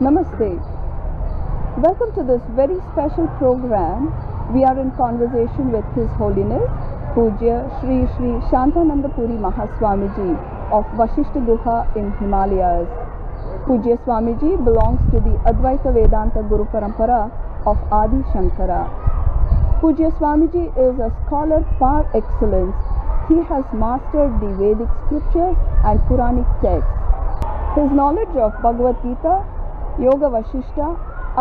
Namaste. Welcome to this very special program. We are in conversation with His Holiness Pujya Shri Shantananda Puri Mahaswamiji of Vashishta Guha in Himalayas. Pujya Swamiji belongs to the Advaita Vedanta Guru Parampara of Adi Shankara. Pujya Swamiji is a scholar par excellence. He has mastered the Vedic scriptures and Puranic texts. His knowledge of Bhagavad Gita, Yoga Vashishta,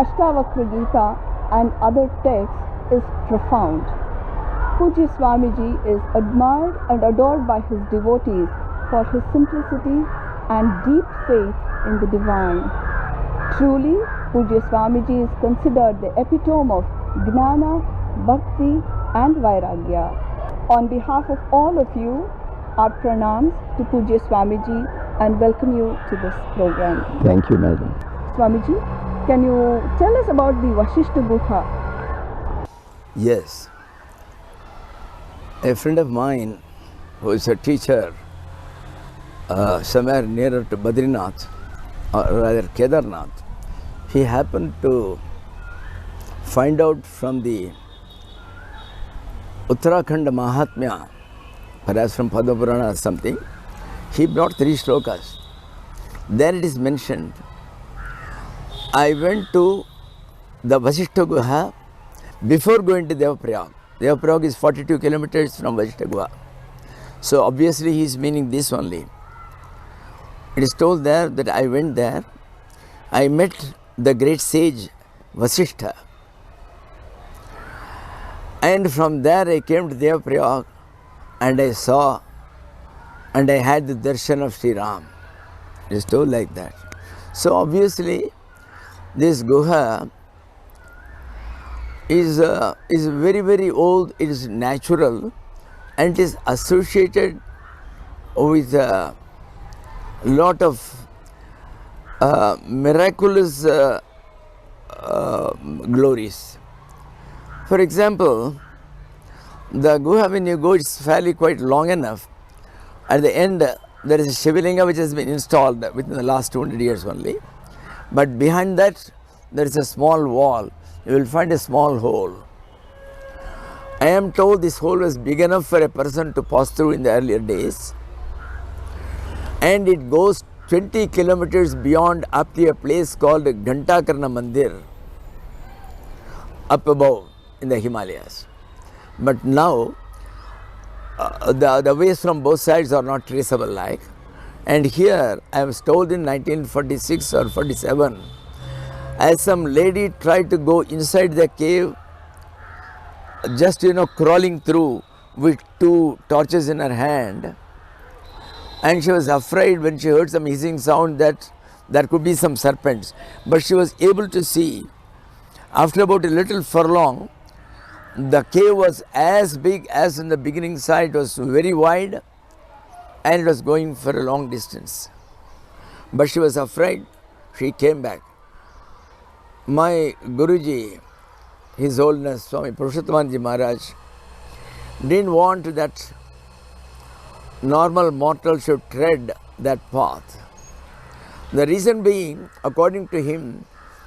Ashtavakra Gita and other texts is profound. Pujya Swamiji is admired and adored by his devotees for his simplicity and deep faith in the divine. Truly, Pujya Swamiji is considered the epitome of Gnana, Bhakti and Vairagya. On behalf of all of you, our pranams to Pujya Swamiji and welcome you to this program. Thank you, madam. Swamiji, can you tell us about the Vashishta Guha? Yes. A friend of mine who is a teacher somewhere nearer to Badrinath, or rather Kedarnath, he happened to find out from the Uttarakhand Mahatmya, perhaps from Padma Purana or something, he brought 3 shlokas. There it is mentioned, I went to the Vashishta Guha before going to Devaprayag. Devaprayag is 42 kilometers from Vashishta Guha. So obviously he is meaning this only. It is told there that I went there, I met the great sage Vasishtha, and from there I came to Devaprayag and I saw and I had the darshan of Sri Ram. It is told like that. So obviously this Guha is very, very old, it is natural and it is associated with a lot of miraculous glories. For example, the Guha, when you go, it's fairly quite long enough. At the end, there is a Shivalinga which has been installed within the last 200 years only. But behind that, there is a small wall. You will find a small hole. I am told this hole was big enough for a person to pass through in the earlier days. And it goes 20 kilometers beyond up to a place called Ghantakarna Mandir, up above in the Himalayas. But now, the ways from both sides are not traceable like. And here, I was told in 1946 or 47, as some lady tried to go inside the cave, just crawling through with 2 torches in her hand, and she was afraid when she heard some hissing sound that there could be some serpents. But she was able to see, after about a little furlong, the cave was as big as in the beginning side, it was very wide, and it was going for a long distance. But she was afraid, she came back. My Guruji, His Holiness Swami Purushottamanaji Maharaj, didn't want that normal mortal should tread that path. The reason being, according to him,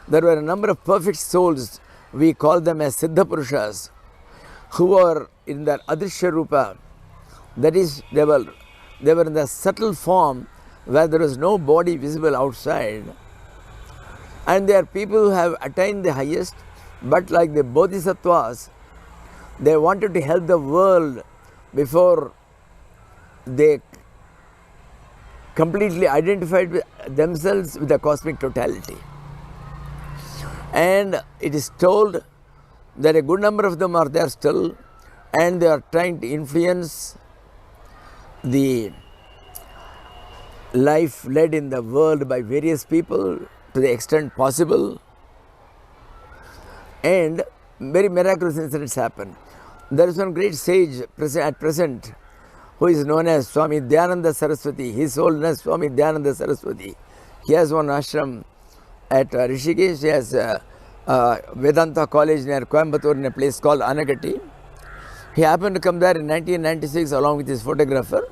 there were a number of perfect souls, we call them as Siddha Purushas, who were in their Adrishya Rupa, that is, they were in the subtle form where there was no body visible outside. And they are people who have attained the highest, but like the Bodhisattvas, they wanted to help the world before they completely identified with themselves with the cosmic totality. And it is told that a good number of them are there still, and they are trying to influence the life led in the world by various people to the extent possible, and very miraculous incidents happen. There is one great sage at present who is known as Swami Dayananda Saraswati, His Holiness Swami Dayananda Saraswati. He has one ashram at Rishikesh. He has Vedanta College near Coimbatore in a place called Anagati. He happened to come there in 1996 along with his photographer.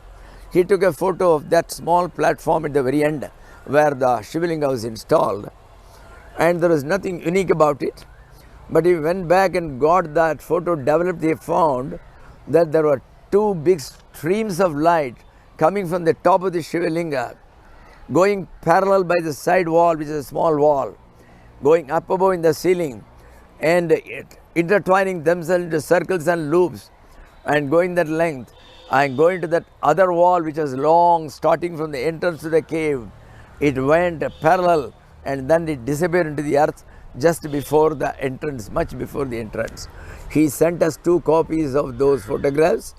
He took a photo of that small platform at the very end where the Shivalinga was installed. and there was nothing unique about it. But he went back and got that photo developed. He found that there were two big streams of light coming from the top of the Shivalinga, going parallel by the side wall, which is a small wall, going up above in the ceiling, and intertwining themselves into circles and loops, and going that length, and going to that other wall which was long, starting from the entrance to the cave. It went parallel, and then it disappeared into the earth just before the entrance, much before the entrance. He sent us 2 copies of those photographs.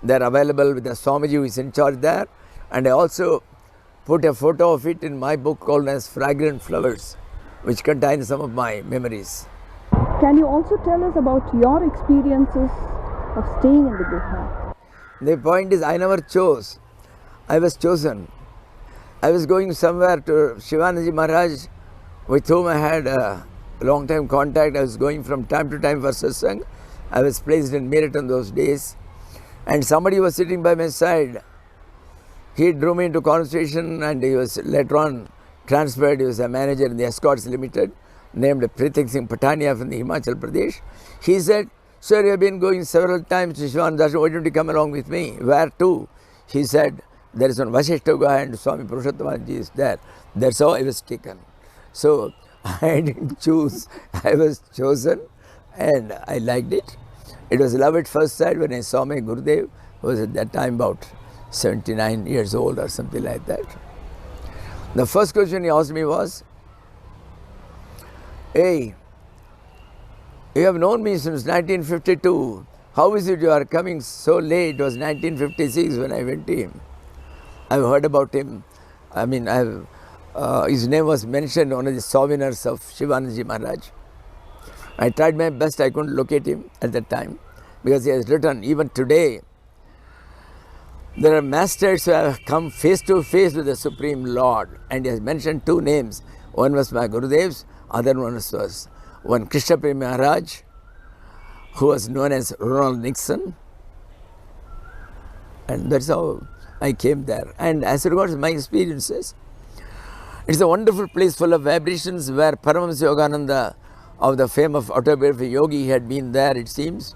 They are available with the Swamiji who is in charge there, and I also put a photo of it in my book called as Fragrant Flowers, which contains some of my memories. Can you also tell us about your experiences of staying in the Guha? The point is, I never chose. I was chosen. I was going somewhere to Shivanandaji Maharaj, with whom I had a long time contact. I was going from time to time for satsang. I was placed in Meerut in those days, and somebody was sitting by my side. He drew me into conversation, and he was later on transferred. He was a manager in the Escorts Limited, named Pritik Singh Patania from the Himachal Pradesh. He said, "Sir, you have been going several times to Shivananda, why don't you come along with me?" "Where to?" He said, "There is one Vashishta Guha and Swami Purushottamanaji is there." That's how I was taken. So I didn't choose, I was chosen, and I liked it. It was love at first sight when I saw my Gurudev, who was at that time about 79 years old or something like that. The first question he asked me was, "Hey, you have known me since 1952. How is it you are coming so late?" It was 1956 when I went to him. I've heard about him. I mean, his name was mentioned, one of the souvenirs of Shivanandaji Maharaj. I tried my best, I couldn't locate him at that time, because he has written, even today, there are masters who have come face to face with the Supreme Lord, and he has mentioned 2 names. One was my Gurudev's, other one was one Krishna Prem Maharaj, who was known as Ronald Nixon, and that's how I came there. And as regards my experiences, it's a wonderful place full of vibrations, where Paramahamsa Yogananda of the fame of autobiography Yogi had been there, it seems,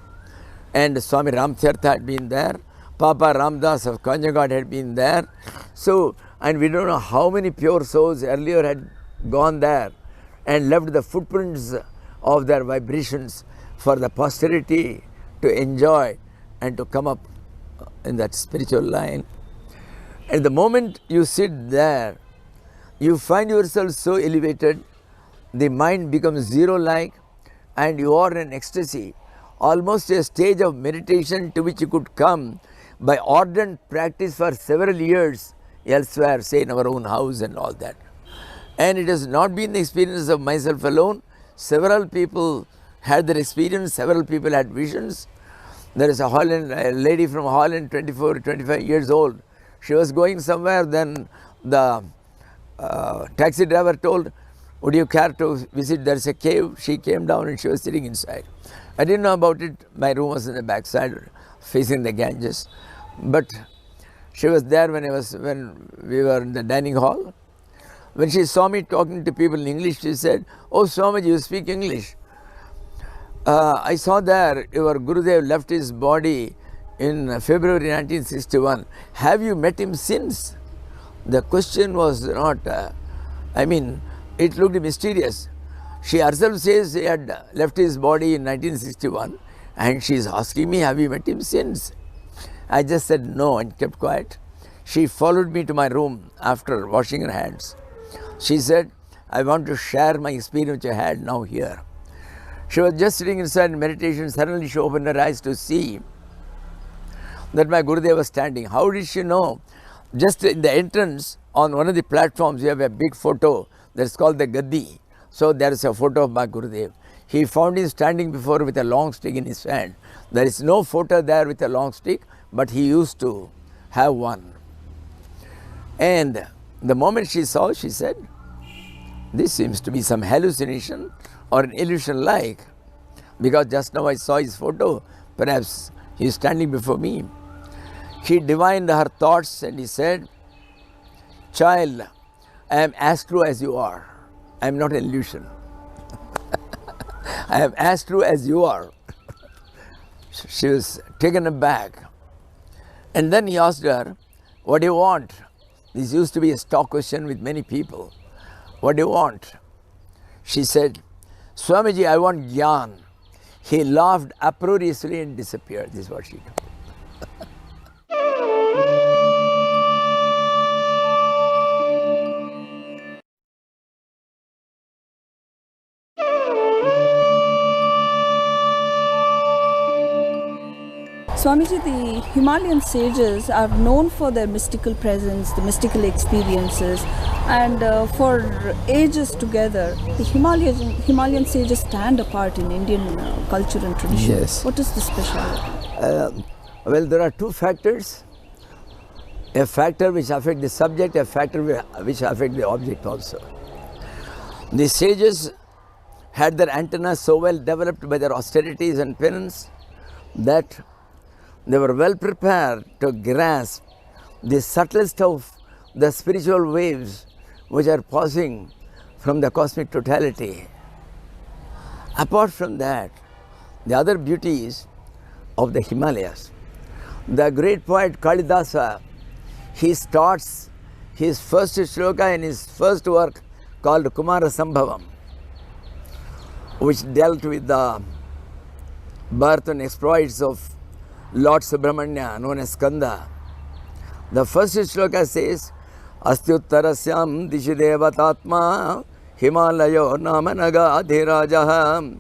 and Swami Ramtirtha had been there, Papa Ramdas of Kanjagad had been there. So, and we don't know how many pure souls earlier had gone there and left the footprints of their vibrations for the posterity to enjoy and to come up in that spiritual line. At the moment you sit there, you find yourself so elevated, the mind becomes zero-like, and you are in ecstasy, almost a stage of meditation to which you could come by ardent practice for several years elsewhere, say in our own house and all that. And it has not been the experience of myself alone. Several people had their experience, several people had visions. There is a lady from Holland, 24, 25 years old. She was going somewhere, then the taxi driver told, "Would you care to visit? There is a cave." She came down and she was sitting inside. I didn't know about it. My room was in the backside, facing the Ganges. But she was there when we were in the dining hall. When she saw me talking to people in English, she said, "Oh, Swamiji, you speak English. I saw there your Gurudev left his body in February 1961. Have you met him since?" The question was not, it looked mysterious. She herself says he had left his body in 1961, and she is asking me, "Have you met him since?" I just said no and kept quiet. She followed me to my room after washing her hands. She said, "I want to share my experience which I had now here." She was just sitting inside in meditation. Suddenly she opened her eyes to see that my Gurudev was standing. How did she know? Just in the entrance, on one of the platforms, you have a big photo that's called the Gaddi. So there is a photo of my Gurudev. He found him standing before with a long stick in his hand. There is no photo there with a long stick, but he used to have one. And the moment she saw, she said, "This seems to be some hallucination or an illusion like, because just now I saw his photo, perhaps he is standing before me." He divined her thoughts and he said, "Child, I am as true as you are. I am not an illusion. I am as true as you are. She was taken aback. And then he asked her, what do you want? This used to be a stock question with many people. What do you want? She said, Swamiji, I want Gyan. He laughed uproariously and disappeared. This is what she told. Swamiji, the Himalayan sages are known for their mystical presence, the mystical experiences, and for ages together, the Himalayan sages stand apart in Indian culture and tradition. Yes. What is the speciality? Well, there are two factors. A factor which affects the subject, a factor which affects the object also. The sages had their antennas so well developed by their austerities and penance that they were well prepared to grasp the subtlest of the spiritual waves which are passing from the cosmic totality. Apart from that, the other beauties of the Himalayas. The great poet Kalidasa, he starts his first shloka in his first work called Kumara Sambhavam, which dealt with the birth and exploits of Lord Subramanya, known as Skanda. The first shloka says, Astyuttarasyam dishidevatatma Himalayo namanaga adhirajaha.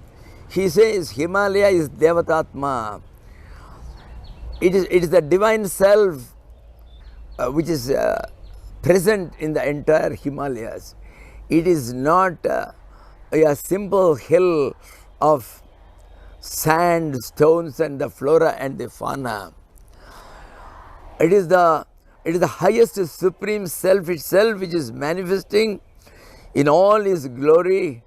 He says Himalaya is Devatatma. It is the divine self which is present in the entire Himalayas. It is not a simple hill of sand, stones and the flora and the fauna. It is the highest supreme self itself which is manifesting in all its glory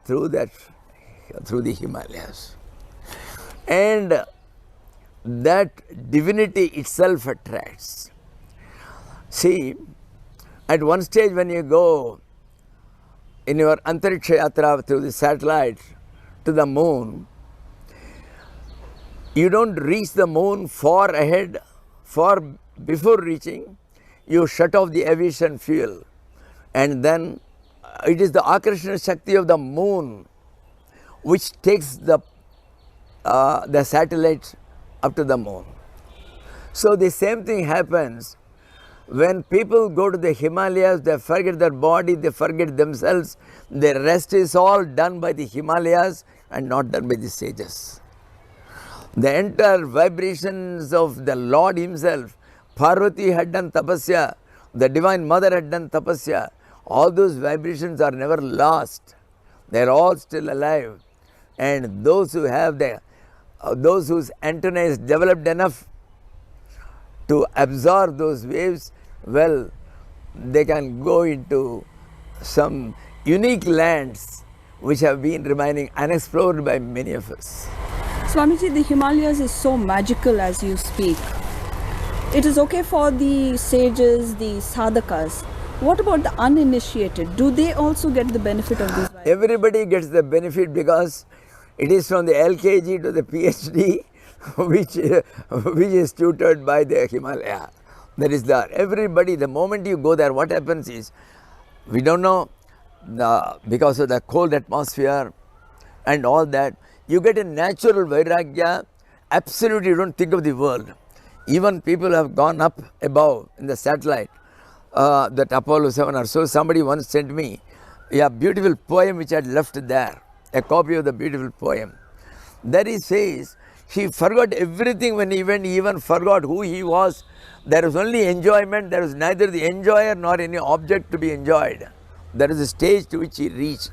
through the Himalayas. And that divinity itself attracts. See, at one stage when you go in your Antariksha Yatra through the satellite to the moon, you don't reach the moon far ahead, far before reaching, you shut off the aviation fuel. And then it is the Akarshana Shakti of the moon which takes the satellite up to the moon. So the same thing happens when people go to the Himalayas, they forget their body, they forget themselves. The rest is all done by the Himalayas and not done by the sages. The entire vibrations of the Lord himself, Parvati had done tapasya, the Divine Mother had done tapasya. All those vibrations are never lost. They are all still alive. And those who have those whose antenna is developed enough to absorb those waves, well, they can go into some unique lands which have been remaining unexplored by many of us. Swamiji, the Himalayas is so magical as you speak. It is okay for the sages, the sadhakas. What about the uninitiated? Do they also get the benefit of these? Everybody gets the benefit because it is from the LKG to the PhD which is tutored by the Himalaya. That is there. Everybody, the moment you go there, what happens is, we don't know, because of the cold atmosphere and all that, you get a natural vairagya. Absolutely, you don't think of the world. Even people have gone up above in the satellite, that Apollo 7 or so. Somebody once sent me a beautiful poem which I had left there, a copy of the beautiful poem. There he says, he forgot everything when he went, he even forgot who he was. There was only enjoyment, there was neither the enjoyer nor any object to be enjoyed. That is the stage to which he reached.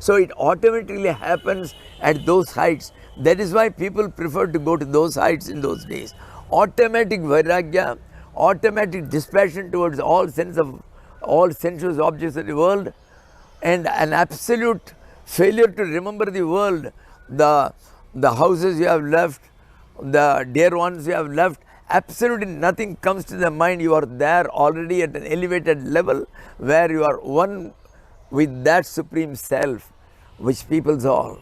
So it automatically happens at those heights. That is why people prefer to go to those heights in those days. Automatic vairagya, automatic dispassion towards all sensuous objects of the world, and an absolute failure to remember the world, the houses you have left, the dear ones you have left. Absolutely nothing comes to the mind. You are there already at an elevated level where you are one with that supreme self which peoples all.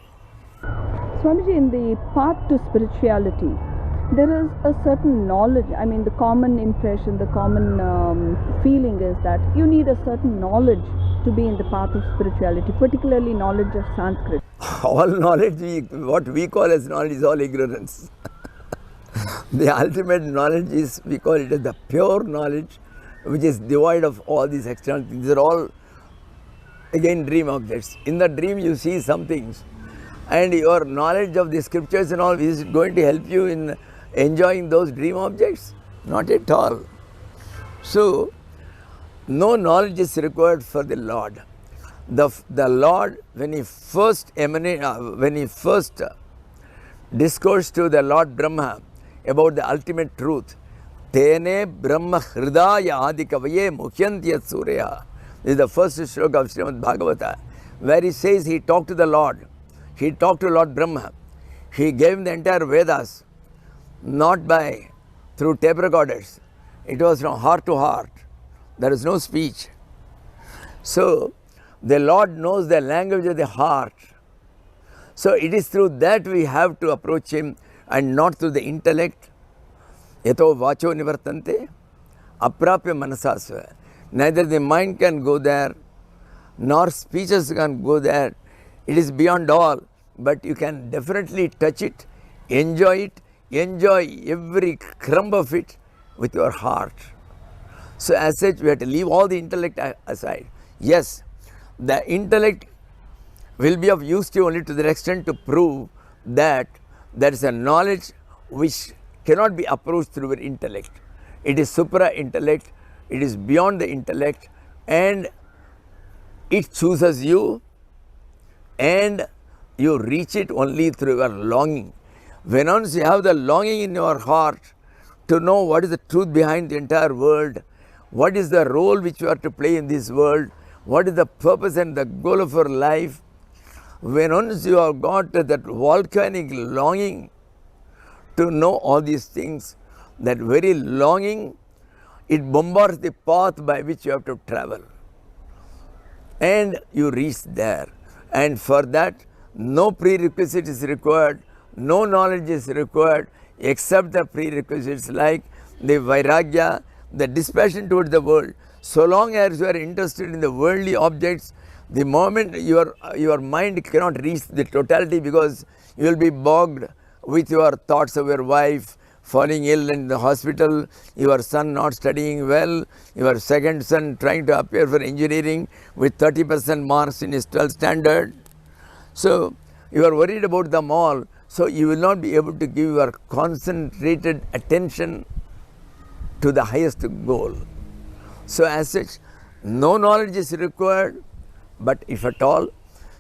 Swamiji, in the path to spirituality, there is a certain knowledge. I mean, the common impression, the common feeling is that you need a certain knowledge to be in the path of spirituality, particularly knowledge of Sanskrit. All knowledge, what we call as knowledge is all ignorance. The ultimate knowledge is, we call it as the pure knowledge, which is devoid of all these external things. These are all, again, dream objects. In the dream you see some things, and your knowledge of the scriptures and all, is it going to help you in enjoying those dream objects? Not at all. So, no knowledge is required for the Lord. The Lord, when he first discoursed to the Lord Brahma about the ultimate truth, Tene Brahma Hridaya Adikavaye Mukhyantiyat Surya. This is the first shloka of Srimad Bhagavata, where he says he talked to the Lord. He talked to Lord Brahma. He gave him the entire Vedas, not through tape recorders. It was from heart to heart. There is no speech. So, the Lord knows the language of the heart. So, it is through that we have to approach him, and not through the intellect. Yato vacho nivartante, aprapya manasasva. Neither the mind can go there, nor speeches can go there. It is beyond all, but you can definitely touch it, enjoy every crumb of it with your heart. So as such, we have to leave all the intellect aside. Yes, the intellect will be of use to you only to the extent to prove that there is a knowledge which cannot be approached through your intellect. It is supra-intellect, it is beyond the intellect, and it chooses you, and you reach it only through your longing. When once you have the longing in your heart to know what is the truth behind the entire world, what is the role which you are to play in this world, what is the purpose and the goal of your life, when once you have got that volcanic longing to know all these things, that very longing, it bombards the path by which you have to travel. And you reach there. And for that, no prerequisite is required, no knowledge is required, except the prerequisites like the vairagya, the dispassion towards the world. So long as you are interested in the worldly objects, the moment your mind cannot reach the totality, because you will be bogged with your thoughts of your wife falling ill in the hospital, your son not studying well, your second son trying to appear for engineering with 30% marks in his 12th standard. So, you are worried about them all, so you will not be able to give your concentrated attention to the highest goal. So, as such, no knowledge is required, but if at all,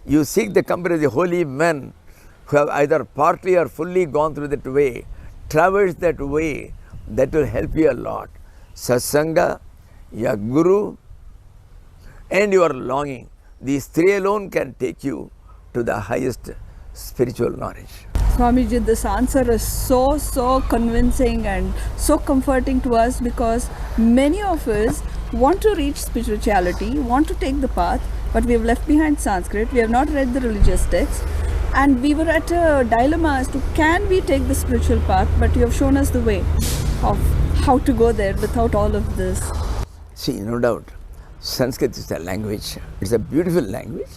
you seek the company of the holy men who have either partly or fully gone through that way, traversed that way, that will help you a lot. Satsanga, your guru, and your longing. These three alone can take you to the highest spiritual knowledge. Swamiji, this answer is so convincing and so comforting to us, because many of us want to reach spirituality, want to take the path, but we have left behind Sanskrit, we have not read the religious texts, and we were at a dilemma as to can we take the spiritual path, but you have shown us the way of how to go there without all of this. See, no doubt, Sanskrit is a language, it's a beautiful language,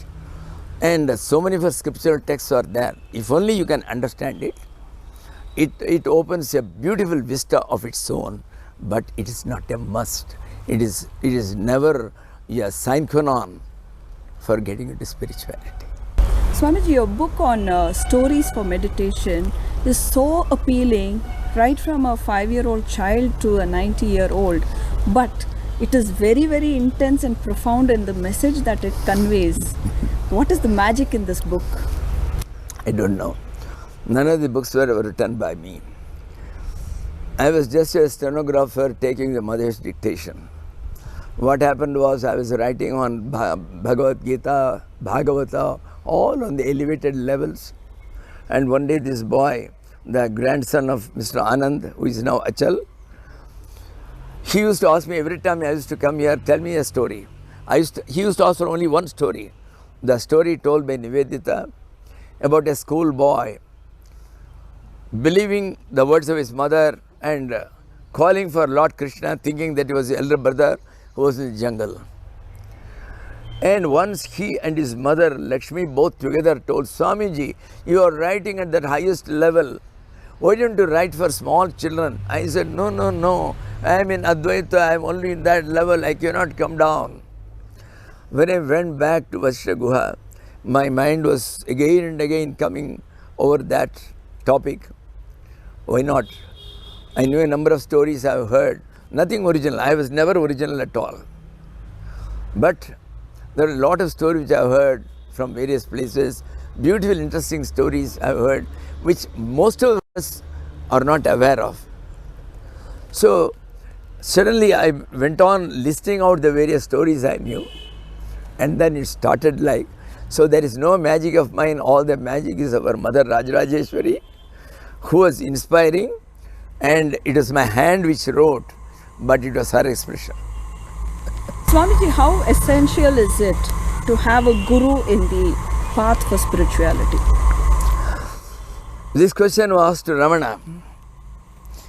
and so many of our scriptural texts are there. If only you can understand it, it opens a beautiful vista of its own, but it is not a must. It is never a sine qua non for getting into spirituality. Swamiji, your book on stories for meditation is so appealing, right from a 5-year-old child to a 90-year-old, but it is very intense and profound in the message that it conveys. What is the magic in this book? I don't know. None of the books were ever written by me. I was just a stenographer taking the mother's dictation. What happened was, I was writing on Bhagavad Gita, Bhagavata, all on the elevated levels. And one day this boy, the grandson of Mr. Anand, who is now Achal, he used to ask me every time I used to come here, tell me a story. he used to ask for only one story. The story told by Nivedita about a school boy believing the words of his mother and calling for Lord Krishna, thinking that he was the elder brother who was in the jungle. And once he and his mother Lakshmi both together told, Swamiji, you are writing at that highest level. Why don't you write for small children? I said, no. I am in Advaita. I am only in that level. I cannot come down. When I went back to Vashra Guha, my mind was again and again coming over that topic. Why not? I knew a number of stories I have heard. Nothing original. I was never original at all. But there are a lot of stories which I have heard from various places. Beautiful, interesting stories I have heard, which most of us are not aware of. So suddenly I went on listing out the various stories I knew, and then it started like, so there is no magic of mine, all the magic is our mother Rajarajeshwari, who was inspiring, and it was my hand which wrote, but it was her expression. Swamiji, how essential is it to have a guru in the path for spirituality? This question was asked to Ramana.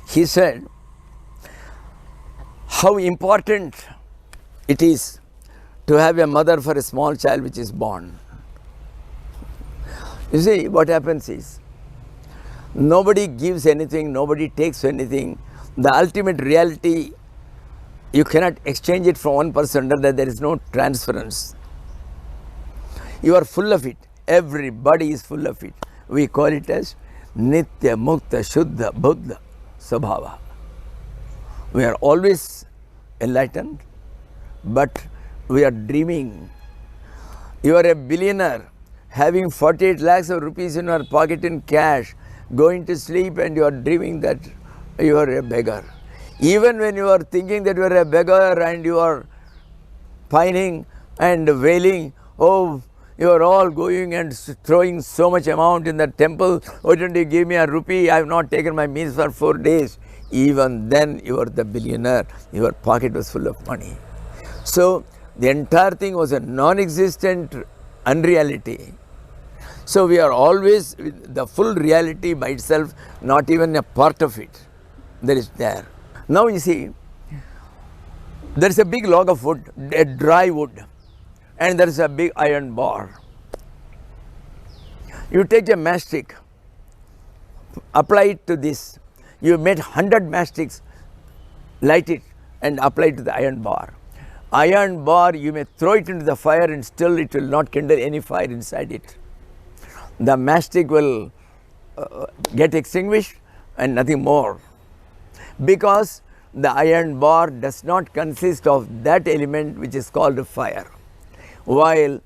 He said, how important it is to have a mother for a small child which is born. You see, what happens is, nobody gives anything, nobody takes anything. The ultimate reality, you cannot exchange it from one person to another. There is no transference. You are full of it. Everybody is full of it. We call it as Nitya Mukta Shuddha Buddha Sabhava. We are always enlightened, but we are dreaming. You are a billionaire having 48 lakhs of rupees in your pocket in cash, going to sleep, and you are dreaming that you are a beggar. Even when you are thinking that you are a beggar and you are pining and wailing, oh, you are all going and throwing so much amount in the temple, why don't you give me a rupee? I have not taken my meals for 4 days. Even then you are the billionaire, your pocket was full of money. So the entire thing was a non-existent unreality. So we are always the full reality by itself, not even a part of it. There is there. Now you see, there is a big log of wood, a dry wood, and there is a big iron bar. You take a matchstick, apply it to this. You made 100 matchsticks, light it and apply it to the iron bar. Iron bar, you may throw it into the fire and still it will not kindle any fire inside it. The matchstick will get extinguished and nothing more, because the iron bar does not consist of that element which is called fire, while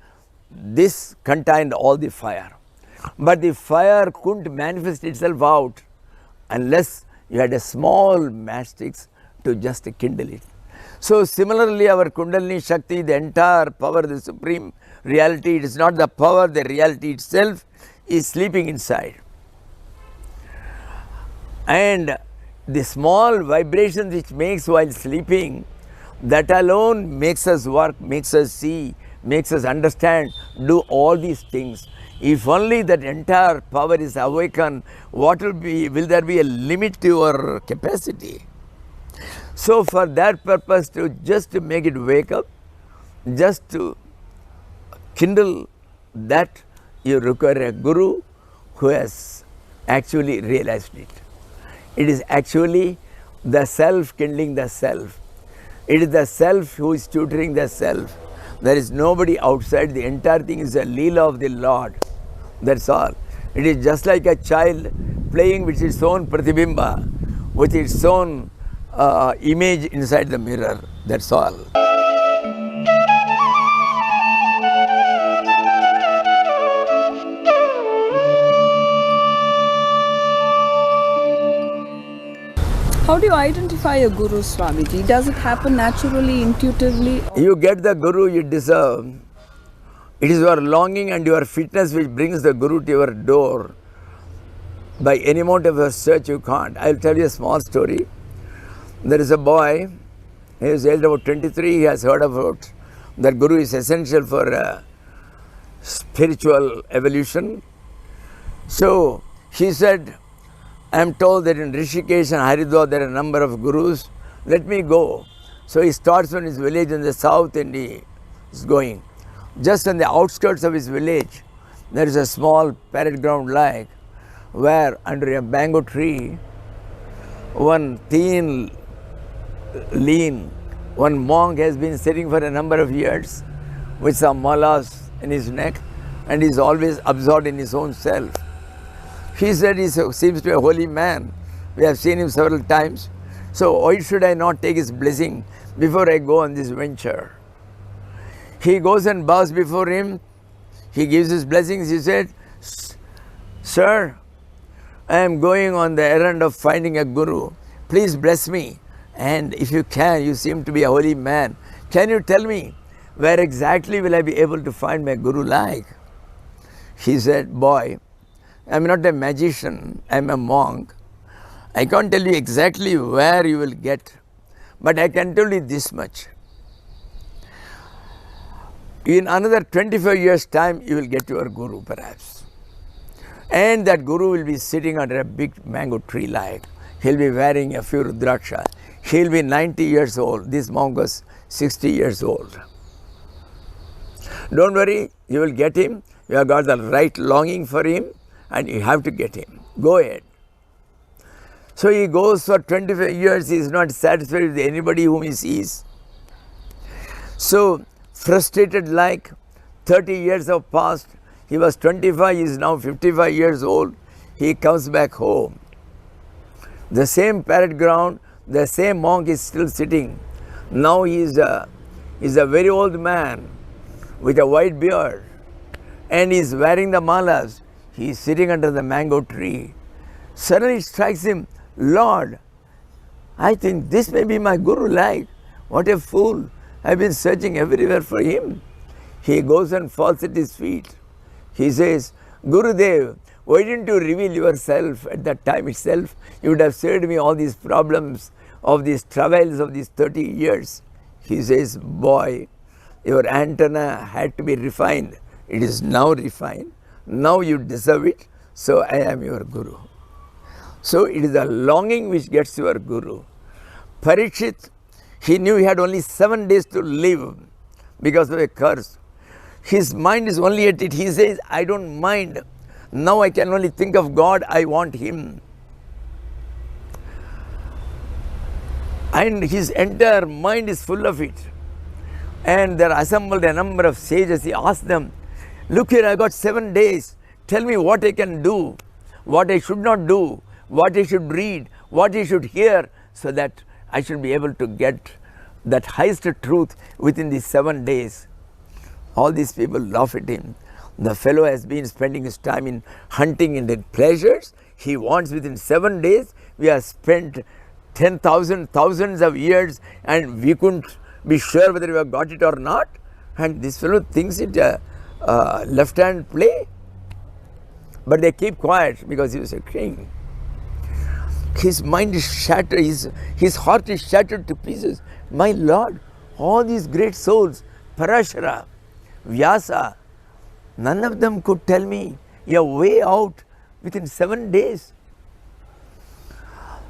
this contained all the fire. But the fire couldn't manifest itself out unless you had a small matchsticks to just kindle it. So similarly, our Kundalini Shakti, the entire power, the supreme reality, it is not the power, the reality itself is sleeping inside. And the small vibrations which makes while sleeping, that alone makes us work, makes us see, makes us understand, do all these things. If only that entire power is awakened, what will there be a limit to your capacity? So for that purpose, just to make it wake up, just to kindle that, you require a guru who has actually realized it. It is actually the self kindling the self. It is the self who is tutoring the self. There is nobody outside. The entire thing is a leela of the Lord. That's all. It is just like a child playing with its own pratibimba, with its own image inside the mirror. That's all. How do you identify a guru, Swamiji? Does it happen naturally, intuitively? You get the guru you deserve. It is your longing and your fitness which brings the guru to your door. By any amount of your search, you can't. I'll tell you a small story. There is a boy, he is aged about 23, he has heard about That Guru is essential for spiritual evolution. So he said, I am told that in Rishikesh and Haridwar there are a number of gurus. Let me go. So he starts from his village in the south and he is going. Just on the outskirts of his village, there is a small parrot ground lake where under a mango tree, one thin, lean, one monk has been sitting for a number of years with some malas in his neck and is always absorbed in his own self. He said he seems to be a holy man. We have seen him several times. So why should I not take his blessing before I go on this venture? He goes and bows before him. He gives his blessings. He said, Sir, I am going on the errand of finding a guru. Please bless me. And if you can, you seem to be a holy man. Can you tell me where exactly will I be able to find my guru like? He said, boy, I am not a magician, I am a monk. I can't tell you exactly where you will get, but I can tell you this much. In another 25 years' time, you will get your guru perhaps. And that guru will be sitting under a big mango tree like. He'll be wearing a few rudraksha. He'll be 90 years old. This monk was 60 years old. Don't worry, you will get him. You have got the right longing for him and you have to get him. Go ahead. So he goes for 25 years. He is not satisfied with anybody whom he sees. So frustrated like 30 years have passed. He was 25, he is now 55 years old. He comes back home. The same parrot ground, the same monk is still sitting. Now he is a very old man with a white beard and he is wearing the malas. He is sitting under the mango tree. Suddenly it strikes him, Lord, I think this may be my guru like. What a fool. I have been searching everywhere for him. He goes and falls at his feet. He says, Gurudev, why didn't you reveal yourself at that time itself? You would have saved me all these problems of these travails of these 30 years. He says, boy, your antenna had to be refined. It is now refined. Now you deserve it. So I am your guru. So it is a longing which gets your guru. Parikshit, he knew he had only 7 days to live because of a curse. His mind is only at it. He says, I don't mind. Now I can only think of God. I want him. And his entire mind is full of it. And there assembled a number of sages. He asked them, look here, I got 7 days. Tell me what I can do, what I should not do, what I should read, what I should hear, so that I should be able to get that highest truth within these 7 days. All these people laugh at him. The fellow has been spending his time in hunting and in pleasures. He wants within 7 days. We have spent 10,000, thousands of years and we couldn't be sure whether we have got it or not. And this fellow thinks it a left-hand play. But they keep quiet because he was a king. His mind is shattered, his heart is shattered to pieces. My Lord, all these great souls, Parashara, Vyasa, none of them could tell me a way out within 7 days.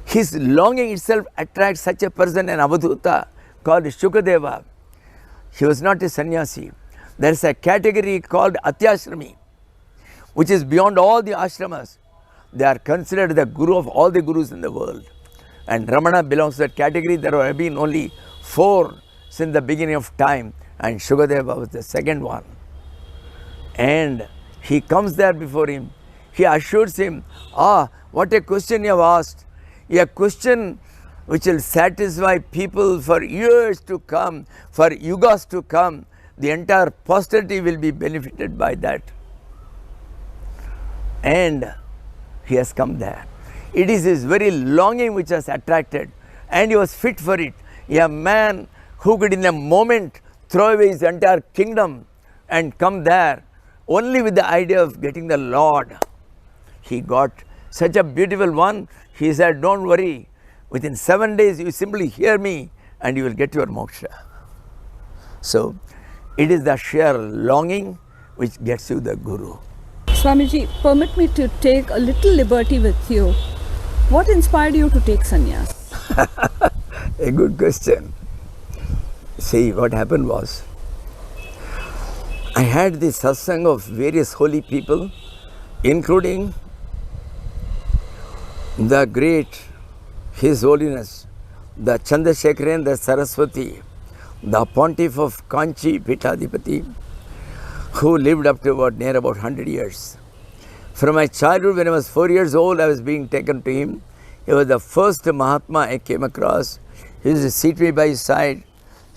His longing itself attracts such a person, an Avadhuta called Shukadeva. He was not a sannyasi. There is a category called Atyashrami, which is beyond all the ashramas. They are considered the guru of all the gurus in the world. And Ramana belongs to that category. There have been only 4 since the beginning of time. And Shukadeva was the second one. And he comes there before him. He assures him, what a question you have asked. A question which will satisfy people for years to come, for yugas to come. The entire posterity will be benefited by that. And he has come there. It is his very longing which has attracted, and he was fit for it. A man who could in a moment throw away his entire kingdom and come there only with the idea of getting the Lord. He got such a beautiful one. He said, don't worry, within 7 days you simply hear me and you will get your moksha. So It is the sheer longing which gets you the Guru. Swamiji, permit me to take a little liberty with you. What inspired you to take sannyas? A good question. See, what happened was, I had the satsang of various holy people, including the great His Holiness, the Chandrasekharendra Saraswati, the Pontiff of Kanchi Pitadipati, who lived up to near about 100 years. From my childhood, when I was 4 years old, I was being taken to him. He was the first Mahatma I came across. He used to seat me by his side.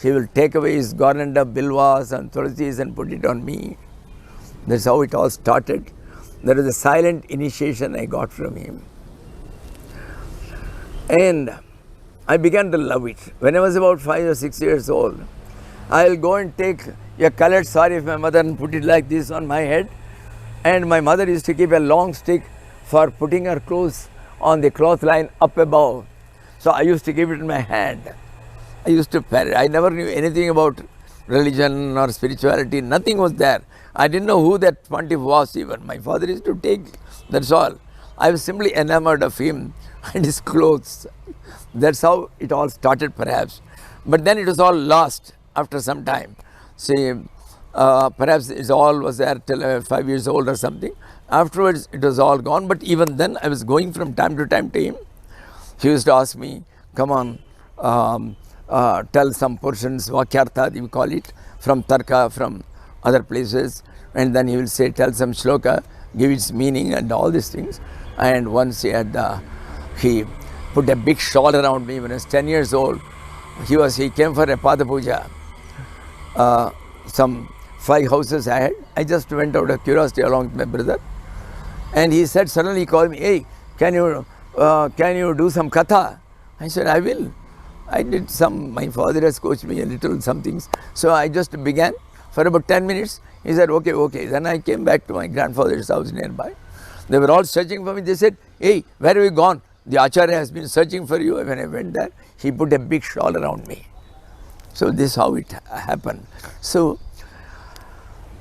He will take away his garland of bilwas and tulsis and put it on me. That's how it all started. That was a silent initiation I got from him. And I began to love it. When I was about 5 or 6 years old, I'll go and take a colored sari of my mother and put it like this on my head. And my mother used to keep a long stick for putting her clothes on the cloth line up above. So I used to give it in my hand. I used to parrot. I never knew anything about religion or spirituality. Nothing was there. I didn't know who that pontiff was even. My father used to take, that's all. I was simply enamored of him and his clothes. That's how it all started perhaps. But then it was all lost after some time. See, perhaps it all was there till I was 5 years old or something. Afterwards, it was all gone. But even then, I was going from time to time to him. He used to ask me, come on, tell some portions, vakyartha, we call it, from Tarka, from other places. And then he will say, tell some shloka, give its meaning and all these things. And once he put a big shawl around me when I was 10 years old. He came for a Pada Puja. Some 5 houses I had. I just went out of curiosity along with my brother. And he said, suddenly he called me, hey, can you do some katha? I said, I will. I did some, my father has coached me a little, some things. So I just began for about 10 minutes. He said, okay. Then I came back to my grandfather's house nearby. They were all searching for me. They said, hey, where have you gone? The Acharya has been searching for you. When I went there, he put a big shawl around me. So this is how it happened. So,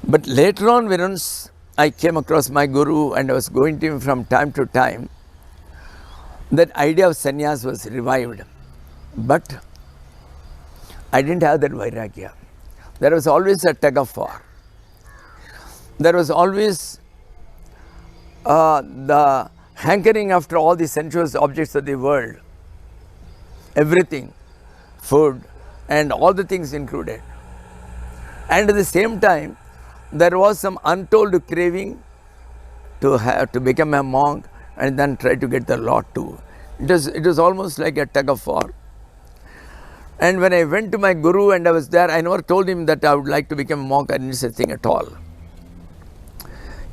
but later on, once I came across my Guru and I was going to him from time to time, that idea of sannyas was revived. But I didn't have that vairagya. There was always a tug of war. There was always the hankering after all the sensuous objects of the world. Everything, food and all the things included. And at the same time, there was some untold craving to become a monk and then try to get the lot too. It was almost like a tug of war. And when I went to my Guru and I was there, I never told him that I would like to become a monk. I didn't say a thing at all.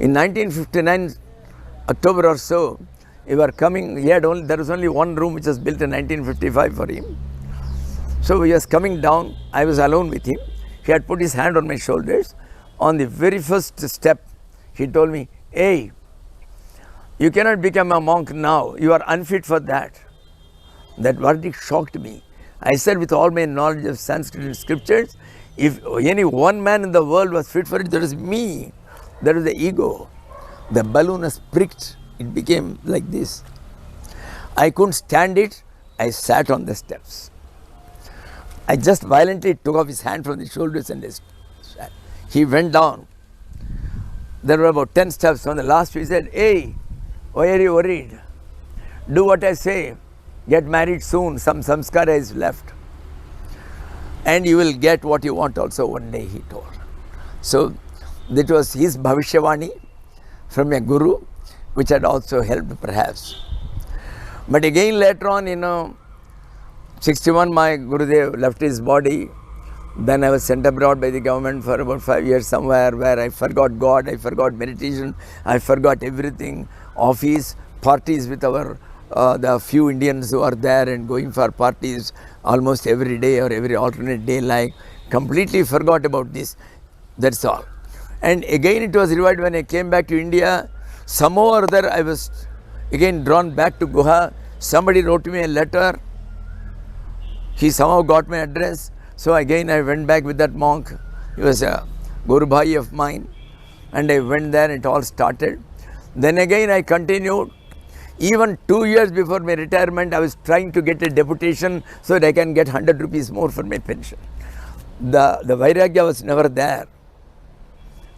In 1959, October or so, we were coming, there was only one room which was built in 1955 for him. So he was coming down, I was alone with him. He had put his hand on my shoulders. On the very first step, he told me, hey, you cannot become a monk now, you are unfit for that. That verdict shocked me. I said, with all my knowledge of Sanskrit scriptures, if any one man in the world was fit for it, that is me. That is the ego. The balloon was pricked. It became like this. I couldn't stand it. I sat on the steps. I just violently took off his hand from the shoulders and sat. He went down. There were about 10 steps. On the last he said, hey, why are you worried? Do what I say. Get married soon. Some samskara is left. And you will get what you want also one day, he told. So that was his bhavishyavani from a guru, which had also helped perhaps. But again later on, 61 my Gurudev left his body. Then I was sent abroad by the government for about 5 years somewhere where I forgot God, I forgot meditation, I forgot everything. Office, parties with the few Indians who are there and going for parties almost every day or every alternate day, like completely forgot about this. That's all. And again it was revived when I came back to India. Somehow or other I was again drawn back to Guha. Somebody wrote me a letter. He somehow got my address. So again I went back with that monk He was a Guru Bhai of mine, and I went there, it all started. Then again I continued. Even 2 years before my retirement, I was trying to get a deputation so that I can get 100 rupees more for my pension. The Vairagya was never there.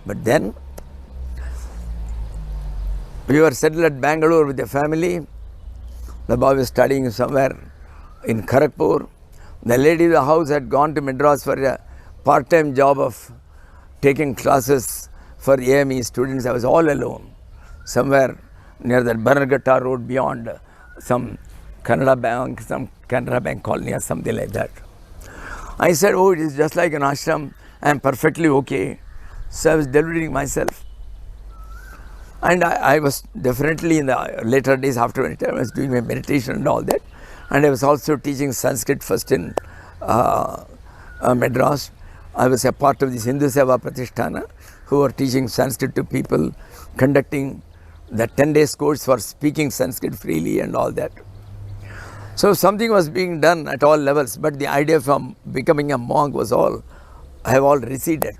But then, we were settled at Bangalore with the family. The boy was studying somewhere in Kharagpur. The lady of the house had gone to Madras for a part-time job of taking classes for AME students. I was all alone, somewhere near the Banarghatta road beyond some Canada Bank colony or something like that. I said, oh, it is just like an ashram. I am perfectly okay. So I was deluding myself. And I was definitely in the later days after retirement, I was doing my meditation and all that. And I was also teaching Sanskrit first in Madras. I was a part of this Hindu Seva Pratishtana who were teaching Sanskrit to people, conducting the 10 days course for speaking Sanskrit freely and all that. So something was being done at all levels, but the idea from becoming a monk was all, I have all receded.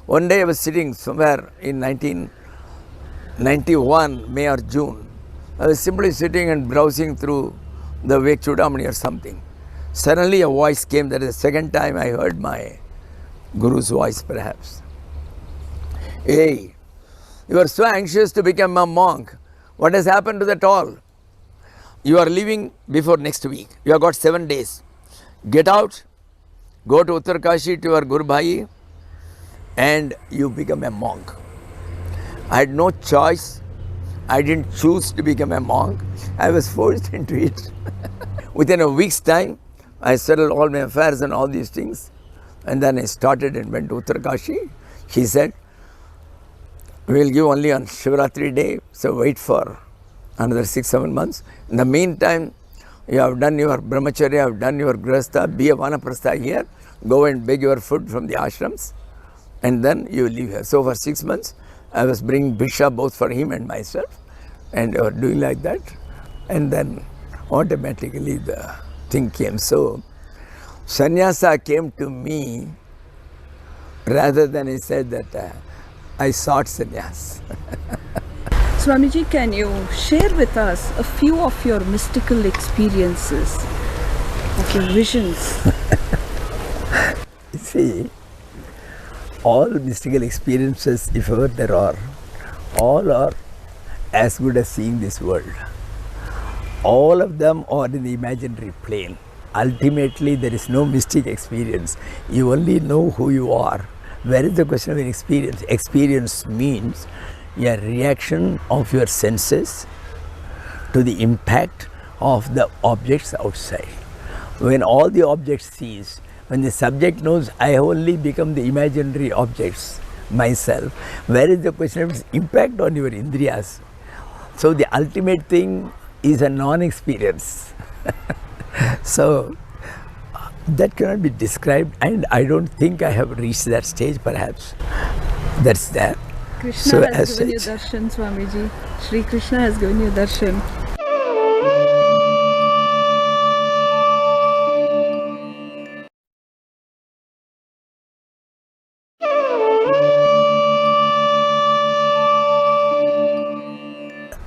One day I was sitting somewhere in 1991, May or June. I was simply sitting and browsing through the Vivek Chudamani or something. Suddenly a voice came. That is the second time I heard my Guru's voice perhaps. Hey, you are so anxious to become a monk. What has happened to that all? You are leaving before next week. You have got 7 days. Get out, go to Uttarkashi to your Guru Bhai, and you become a monk. I had no choice. I didn't choose to become a monk. I was forced into it. Within a week's time, I settled all my affairs and all these things. And then I started and went to Uttarkashi. He said, we will give only on Shivaratri day, so wait for another 6-7 months. In the meantime, you have done your brahmacharya, you have done your grihastha, be a vanaprastha here, go and beg your food from the ashrams, and then you leave here. So for 6 months, I was bringing bhiksha both for him and myself, and we were doing like that. And then automatically the thing came. So sannyasa came to me rather than I said that I sought sannyas. Swamiji, can you share with us a few of your mystical experiences, of your visions? You see, all mystical experiences, if ever there are, all are as good as seeing this world. All of them are in the imaginary plane. Ultimately, there is no mystic experience. You only know who you are. Where is the question of an experience? Experience means a reaction of your senses to the impact of the objects outside. When all the objects cease, when the subject knows I have only become the imaginary objects, myself, where is the question of its impact on your indriyas? So the ultimate thing is a non-experience. So that cannot be described, and I don't think I have reached that stage perhaps. That's there. Krishna So has as given you such- darshan, Swamiji. Shri Krishna has given you darshan.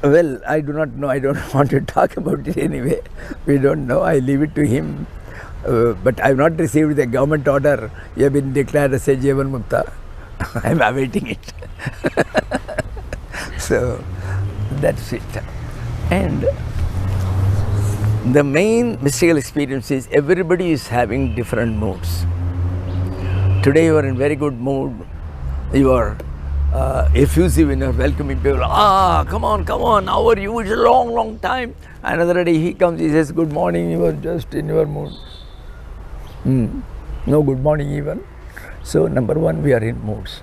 Well, I do not know. I don't want to talk about it anyway. We don't know. I leave it to him. But I have not received the government order. You have been declared as a Jeevan Mukta. I am awaiting it. So that's it. And the main mystical experience is everybody is having different moods. Today you are in very good mood. You are effusive in your welcoming people. Come on, how are you? It's a long, long time. Another day he comes, he says, good morning, you are just in your mood. No good morning even. So number one, we are in moods.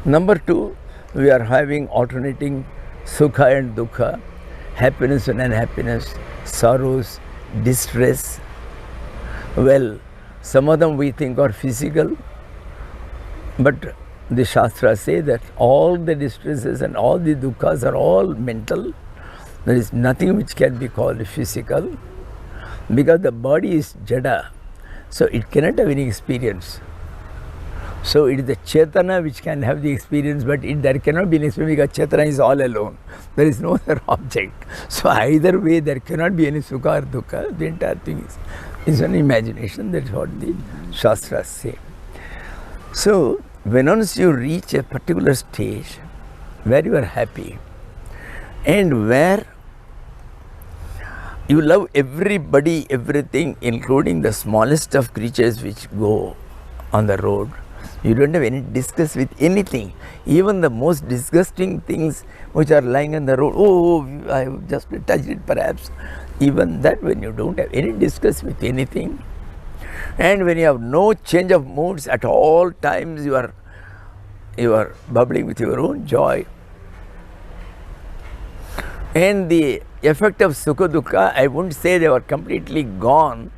Number two, we are having alternating sukha and dukkha, happiness and unhappiness, sorrows, distress. Well, some of them we think are physical, but the Shastras say that all the distresses and all the dukkhas are all mental. There is nothing which can be called physical, because the body is jada, so it cannot have any experience. So it is the Chetana which can have the experience, but there cannot be an experience because Chetana is all alone. There is no other object. So either way, there cannot be any Sukha or Dukkha. The entire thing is an imagination. That's what the Shastras say. So when once you reach a particular stage where you are happy and where you love everybody, everything, including the smallest of creatures which go on the road, you don't have any disgust with anything, even the most disgusting things which are lying on the road. Oh, I have just touched it perhaps. Even that, when you don't have any disgust with anything, and when you have no change of moods at all times, you are bubbling with your own joy. And the effect of Sukha Dukkha, I wouldn't say they were completely gone,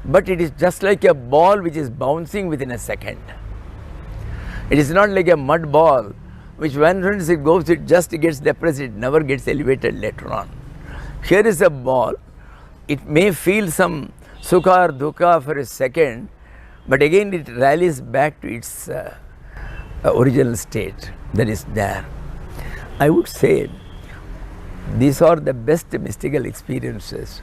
but it is just like a ball which is bouncing within a second. It is not like a mud ball which once it goes, it just gets depressed, it never gets elevated later on. Here is a ball, it may feel some Sukha or Dukkha for a second, but again it rallies back to its original state that is there. I would say these are the best mystical experiences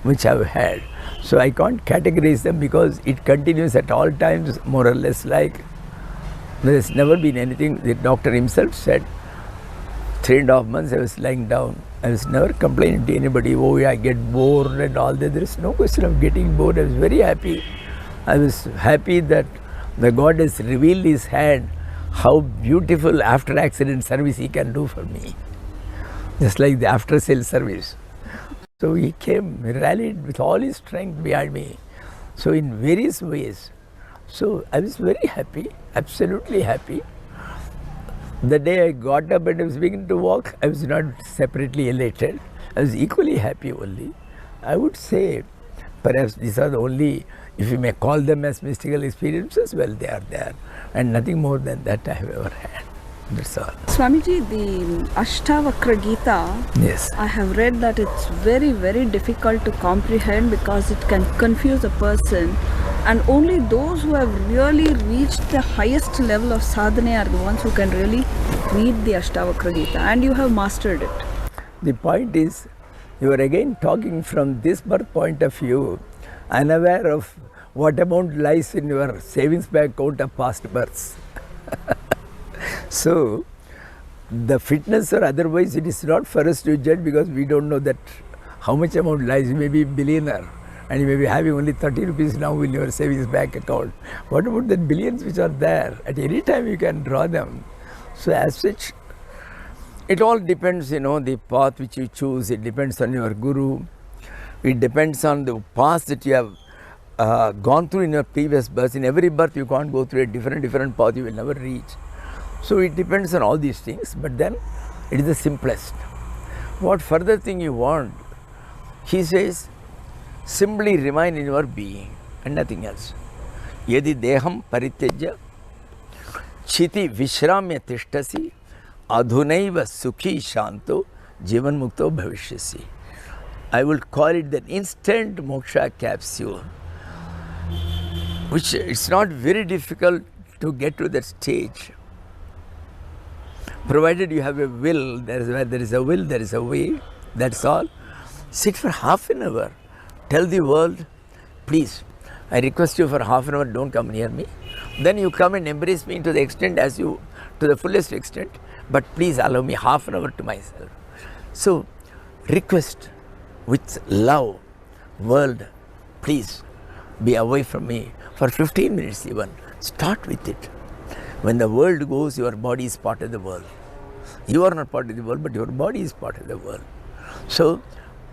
which I have had. So I can't categorize them because it continues at all times, more or less like. There has never been anything, the doctor himself said, 3.5 months I was lying down. I was never complaining to anybody, oh I get bored and all that. There is no question of getting bored. I was very happy. I was happy that the God has revealed His hand, how beautiful after accident service He can do for me. Just like the after sale service. So He came, He rallied with all His strength behind me. So in various ways. So I was very happy, absolutely happy. The day I got up and I was beginning to walk, I was not separately elated. I was equally happy only. I would say perhaps these are the only, if you may call them as mystical experiences, well, they are there. And nothing more than that I have ever had. That's all. Swamiji, the Ashtavakra Gita, yes, I have read that it's very, very difficult to comprehend because it can confuse a person, and only those who have really reached the highest level of sadhana are the ones who can really read the Ashtavakra Gita, and you have mastered it. The point is, you are again talking from this birth point of view, unaware of what amount lies in your savings bank account of past births. So, the fitness or otherwise, it is not for us to judge because we don't know that how much amount lies. You may be a billionaire and you may be having only 30 rupees now in your savings bank account. What about the billions which are there? At any time you can draw them. So as such, it all depends, the path which you choose. It depends on your guru. It depends on the path that you have gone through in your previous births. In every birth you can't go through a different path. You will never reach. So it depends on all these things, but then it is the simplest. What further thing you want? He says, simply remain in your being and nothing else. Yadi deham parityajya chiti vishramya tishtasi adhunaiva sukhi shanto jivan mukto bhavishyasi. I will call it the instant moksha capsule, which it's not very difficult to get to that stage. Provided you have a will, where there is a will, there is a way, that's all. Sit for half an hour. Tell the world, please, I request you for half an hour, don't come near me. Then you come and embrace me to the extent to the fullest extent, but please allow me half an hour to myself. So, request with love, world, please be away from me for 15 minutes even. Start with it. When the world goes, your body is part of the world. You are not part of the world, but your body is part of the world. So,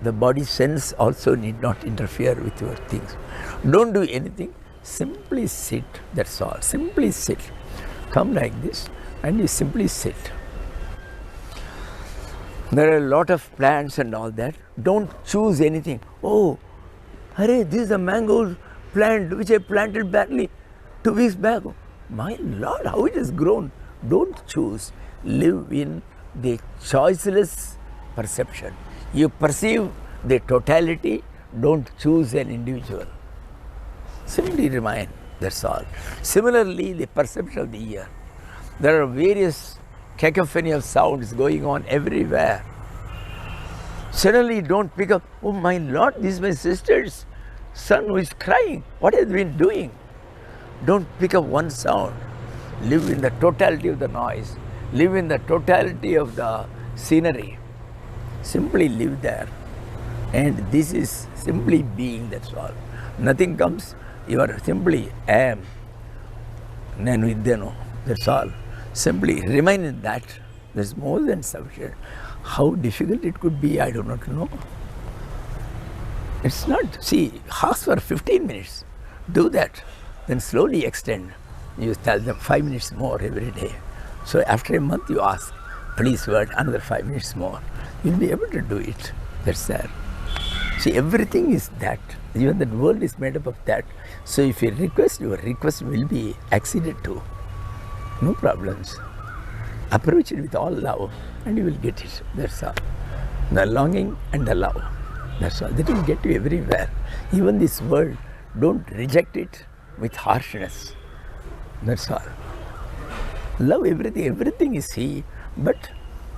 the body sense also need not interfere with your things. Don't do anything. Simply sit. That's all. Simply sit. Come like this and you simply sit. There are a lot of plants and all that. Don't choose anything. Oh, hurry, this is a mango plant which I planted badly 2 weeks back. My Lord, how it has grown. Don't choose. Live in the choiceless perception. You perceive the totality, don't choose an individual. Simply remain. That's all. Similarly, the perception of the ear. There are various cacophony of sounds going on everywhere. Suddenly you don't pick up, oh my Lord, this is my sister's son who is crying. What has he been doing? Don't pick up one sound. Live in the totality of the noise. Live in the totality of the scenery. Simply live there. And this is simply being, that's all. Nothing comes, you are simply am. Nanu, that's all. Simply remain in that. That's more than sufficient. How difficult it could be, I do not know. It's not, see, ask for 15 minutes. Do that. Then slowly extend. You tell them 5 minutes more every day. So after a month you ask, please word another 5 minutes more. You'll be able to do it. That's there. See, everything is that. Even the world is made up of that. So if you request, your request will be acceded to. No problems. Approach it with all love and you will get it. That's all. The longing and the love. That's all. That will get you everywhere. Even this world, don't reject it with harshness. That's all. Love everything. Everything is He. But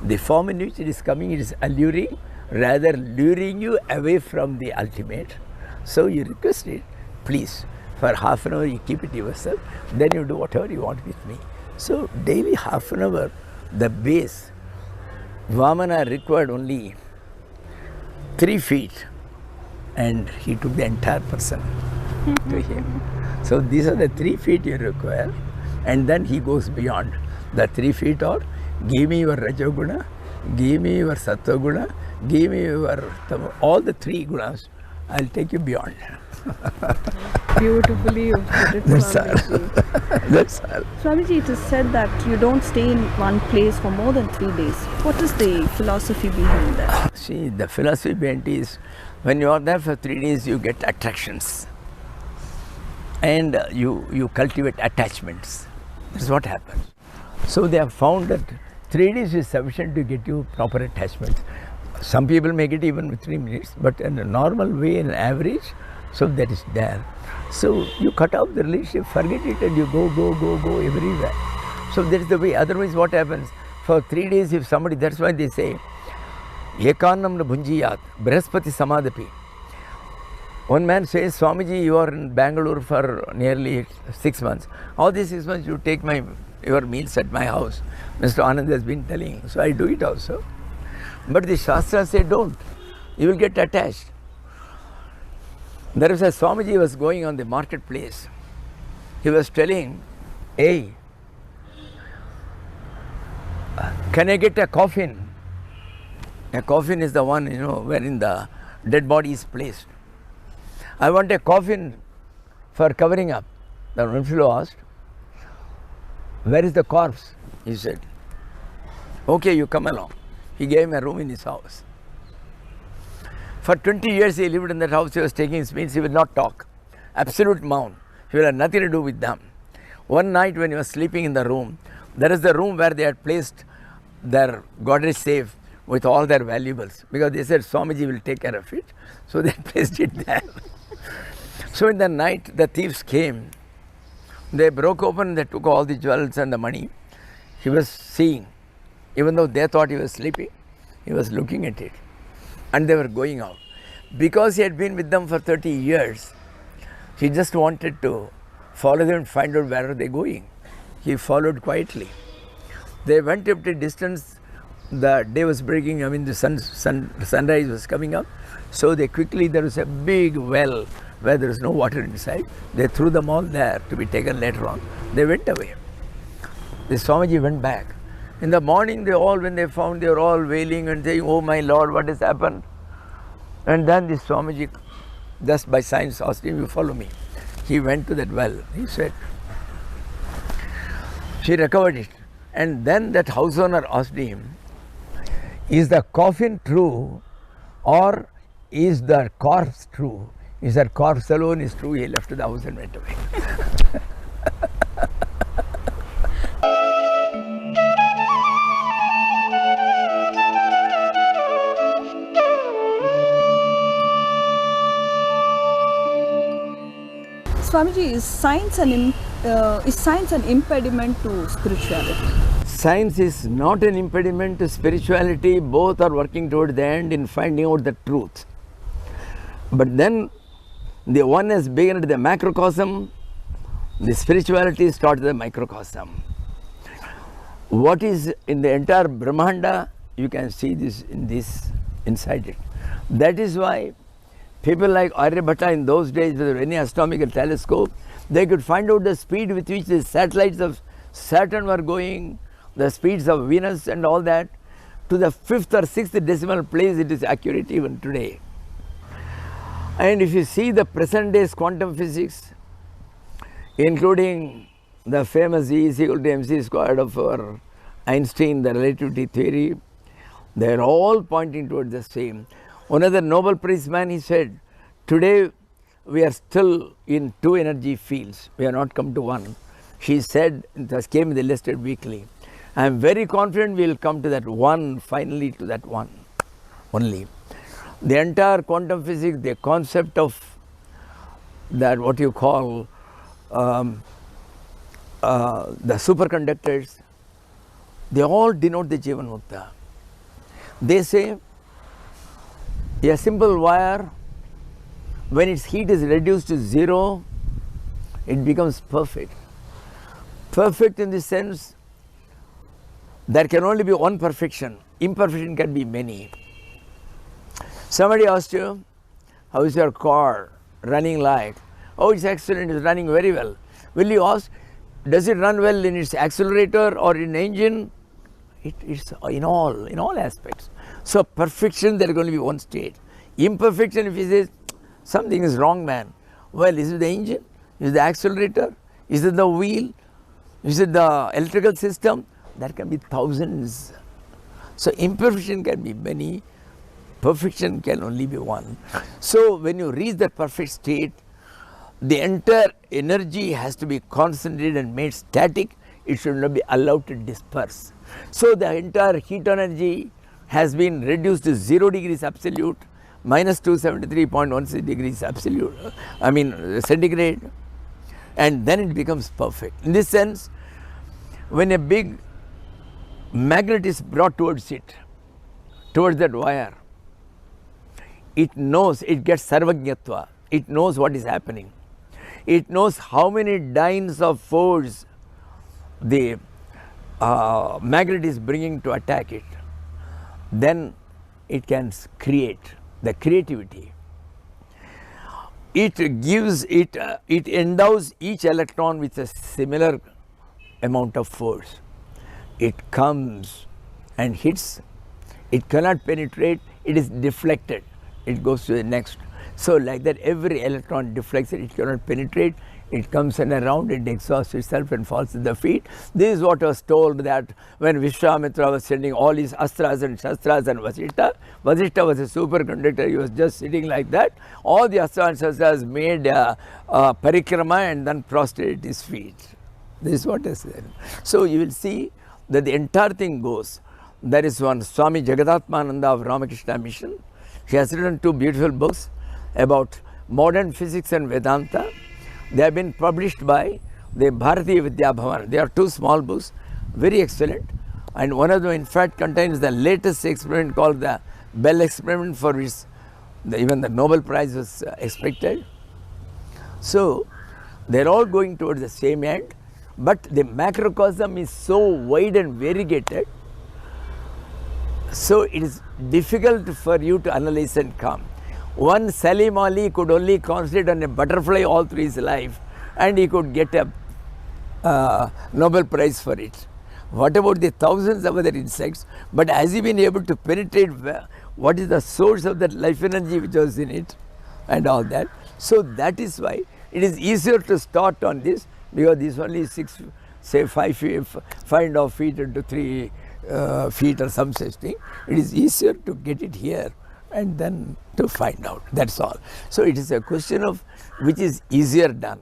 the form in which it is coming, it is alluring, rather luring you away from the ultimate. So you request it, please, for half an hour you keep it yourself, then you do whatever you want with me. So daily half an hour, the base, Vamana required only 3 feet and he took the entire person to him. So these are the 3 feet you require, and then he goes beyond. The 3 feet are, give me your Rajoguna, give me your Sattva-guna, give me your all the 3 gunas, I'll take you beyond. Beautifully you put it, Swamiji. That's all. Swamiji, it is said that you don't stay in one place for more than 3 days. What is the philosophy behind that? See, the philosophy behind it is, when you are there for 3 days, you get attractions. And you cultivate attachments. That's what happens. So they have found that 3 days is sufficient to get you proper attachments. Some people make it even with 3 minutes, but in a normal way, in average, so that is there. So you cut off the relationship, forget it, and you go everywhere. So that is the way. Otherwise, what happens? For 3 days, if somebody, that's why they say, Ekanam na bhunjiyat, Brihaspati samadapi. One man says, Swamiji, you are in Bangalore for nearly 6 months. All these 6 months, you take your meals at my house. Mr. Anand has been telling, so I do it also. But the Shastras say, don't. You will get attached. There was a Swamiji was going on the marketplace. He was telling, hey, can I get a coffin? A coffin is the one, wherein the dead body is placed. I want a coffin for covering up. The one fellow asked, where is the corpse? He said, okay, you come along. He gave him a room in his house. For 20 years he lived in that house. He was taking his meals. He would not talk. Absolute mound. He will have nothing to do with them. One night when he was sleeping in the room, there is the room where they had placed their Godrej safe with all their valuables. Because they said Swamiji will take care of it. So they placed it there. So in the night the thieves came. They broke open, they took all the jewels and the money. He was seeing. Even though they thought he was sleeping, he was looking at it. And they were going out. Because he had been with them for 30 years, he just wanted to follow them and find out where are they going. He followed quietly. They went up to a distance. The day was breaking, the sunrise was coming up. So they quickly, there was a big well where there was no water inside. They threw them all there to be taken later on. They went away. The Swamiji went back. In the morning, when they found, they were all wailing and saying, oh my Lord, what has happened? And then this Swamiji, just by signs, asked him, you follow me. He went to that well. He said, she recovered it. And then that house owner asked him, is the coffin true or is the corpse true? Is that corpse alone is true? He left the house and went away. Swamiji, is science an impediment to spirituality? Science is not an impediment to spirituality. Both are working toward the end in finding out the truth. But then the one has begun at the macrocosm, the spirituality starts at the microcosm. What is in the entire Brahmanda, you can see this inside it. That is why people like Aryabhatta in those days, without any astronomical telescope, they could find out the speed with which the satellites of Saturn were going, the speeds of Venus and all that. To the 5th or 6th decimal place, it is accurate even today. And if you see the present day's quantum physics, including the famous E is equal to mc squared of our Einstein, the relativity theory, they are all pointing towards the same. One other Nobel Prize man, he said, today we are still in 2 energy fields, we have not come to 1. She said, this came in the Illustrated Weekly, I am very confident we will come to that 1, finally to that 1 only. The entire quantum physics, the concept of that what you call the superconductors, they all denote the Jivan Mukta. They say a simple wire, when its heat is reduced to 0, it becomes perfect. Perfect in the sense there can only be one perfection, imperfection can be many. Somebody asked you, how is your car running like? Oh, it's excellent, it's running very well. Will you ask, does it run well in its accelerator or in engine? It's in all aspects. So perfection, there is going to be one state. Imperfection, if he says, something is wrong, man. Well, is it the engine? Is it the accelerator? Is it the wheel? Is it the electrical system? There can be thousands. So imperfection can be many. Perfection can only be one. So when you reach that perfect state, the entire energy has to be concentrated and made static. It should not be allowed to disperse. So the entire heat energy has been reduced to 0 degrees absolute, minus 273.16 degrees absolute, centigrade, and then it becomes perfect. In this sense, when a big magnet is brought towards it, towards that wire, it knows, it gets sarvajñatva, it knows what is happening. It knows how many dynes of force the magnet is bringing to attack it. Then it can create the creativity. It gives it, it endows each electron with a similar amount of force. It comes and hits, it cannot penetrate, it is deflected, it goes to the next. So like that every electron deflects it cannot penetrate, it comes and around, it exhausts itself and falls at the feet. This is what was told that when Vishwamitra was sending all his astras and shastras and Vasishta was a superconductor, he was just sitting like that. All the astras and shastras made parikrama and then prostrated his feet. This is what is said. So you will see that the entire thing goes. There is one Swami Jagadatmananda of Ramakrishna Mission. He has written 2 beautiful books about modern physics and Vedanta. They have been published by the Bharatiya Vidya Bhavan. They are 2 small books, very excellent. And one of them in fact contains the latest experiment called the Bell experiment, for which even the Nobel Prize was expected. So they are all going towards the same end, but the macrocosm is so wide and variegated, so it is difficult for you to analyze and come. One Salim Ali could only concentrate on a butterfly all through his life and he could get a Nobel Prize for it. What about the thousands of other insects? But has he been able to penetrate what is the source of that life energy which was in it and all that? So that is why it is easier to start on this, because this only 5 feet into 3 feet or some such thing. It is easier to get it here and then to find out, that's all. So it is a question of which is easier done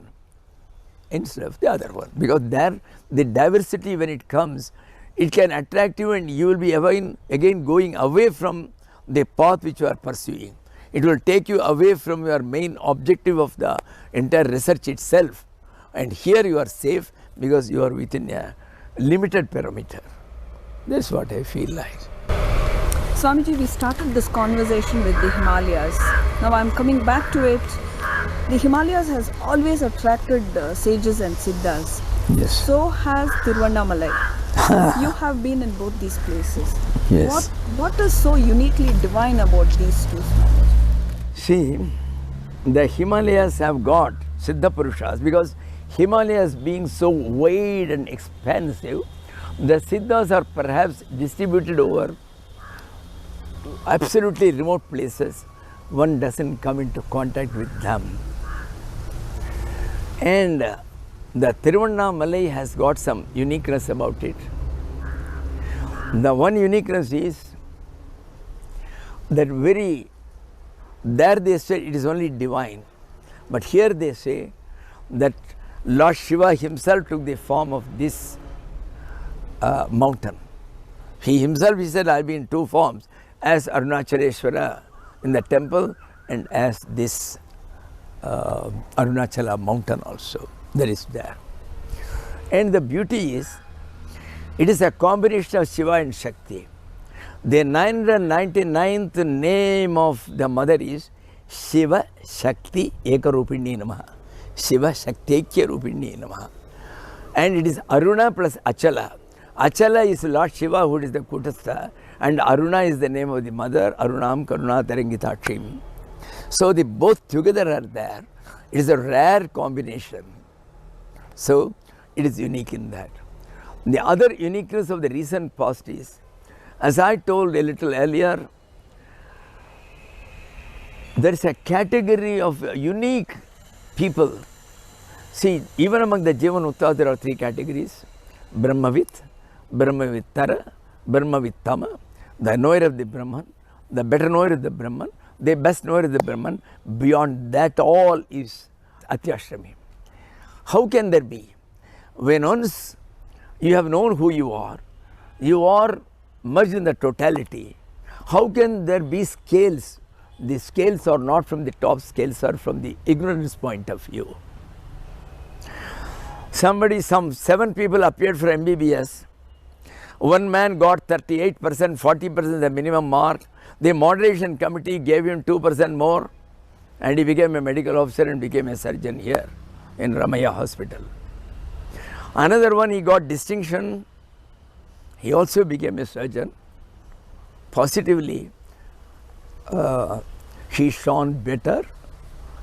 instead of the other one, because there the diversity, when it comes, it can attract you and you will be again going away from the path which you are pursuing. It will take you away from your main objective of the entire research itself. And here you are safe because you are within a limited parameter. That's what I feel like. Swamiji, we started this conversation with the Himalayas. Now I'm coming back to it. The Himalayas has always attracted sages and siddhas. Yes. So has Tiruvannamalai. You have been in both these places. Yes. What is so uniquely divine about these two? See, the Himalayas have got Siddha Purushas because Himalayas being so wide and expansive, the Siddhas are perhaps distributed over absolutely remote places. One doesn't come into contact with them. And the Tiruvannamalai has got some uniqueness about it. The one uniqueness is that there they say it is only divine, but here they say that Lord Shiva himself took the form of this mountain. He himself, he said, I will be in two forms, as Arunachaleshwara in the temple and as this Arunachala mountain also, that is there. And the beauty is, it is a combination of Shiva and Shakti. The 999th name of the mother is Shiva Shakti Ekarupini Namaha. Shiva Shakti Ekarupini Namaha. And it is Aruna plus Achala. Achala is Lord Shiva, who is the Kutastha, and Aruna is the name of the mother, Arunam Karuna Tarangitachim. So the both together are there. It is a rare combination. So it is unique in that. The other uniqueness of the recent past is, as I told a little earlier, there is a category of unique people. See, even among the Jivanutta, there are three categories: Brahmavit, Brahmavittara, Brahmavittama, the knower of the Brahman, the better knower of the Brahman, the best knower of the Brahman. Beyond that all is Atyashrami. How can there be? When once you have known who you are merged in the totality. How can there be scales? The scales are not from the top, scales are from the ignorance point of view. Some 7 people appeared for MBBS. One man got 38%, 40% the minimum mark. The moderation committee gave him 2% more, and he became a medical officer and became a surgeon here in Ramaya Hospital. Another one, he got distinction. He also became a surgeon. Positively, he shone better.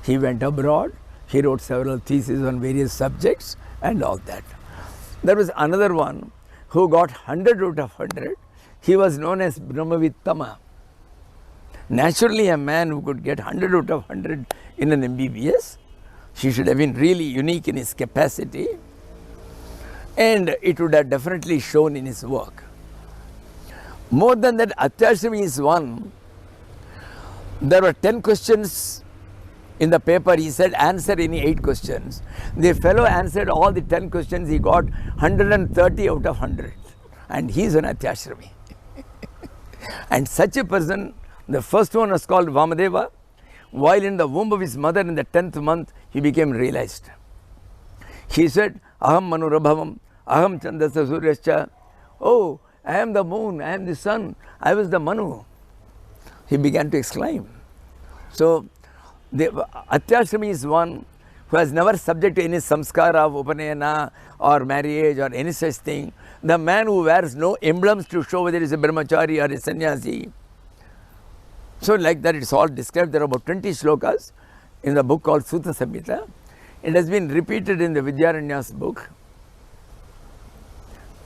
He went abroad. He wrote several theses on various subjects and all that. There was another one who got 100 out of 100. He was known as Brahmavittama. Naturally, a man who could get 100 out of 100 in an MBBS, he should have been really unique in his capacity, and it would have definitely shown in his work. More than that, Atyashrami is one. There were 10 questions in the paper. He said, answer any 8 questions. The fellow answered all the 10 questions. He got 130 out of 100. And he is an Atyashrami. And such a person, the first one was called Vamadeva. While in the womb of his mother in the 10th month, he became realized. He said, Aham Manurabhavam, Aham Chandasa Suryascha. Oh, I am the moon, I am the sun, I was the Manu. He began to exclaim. So, the Atyashrami is one who has never subject to any samskara of upanayana or marriage or any such thing. The man who wears no emblems to show whether he is a brahmachari or a sannyasi. So like that, it's all described. There are about 20 shlokas in the book called Sutta Samhita. It has been repeated in the Vidyaranya's book,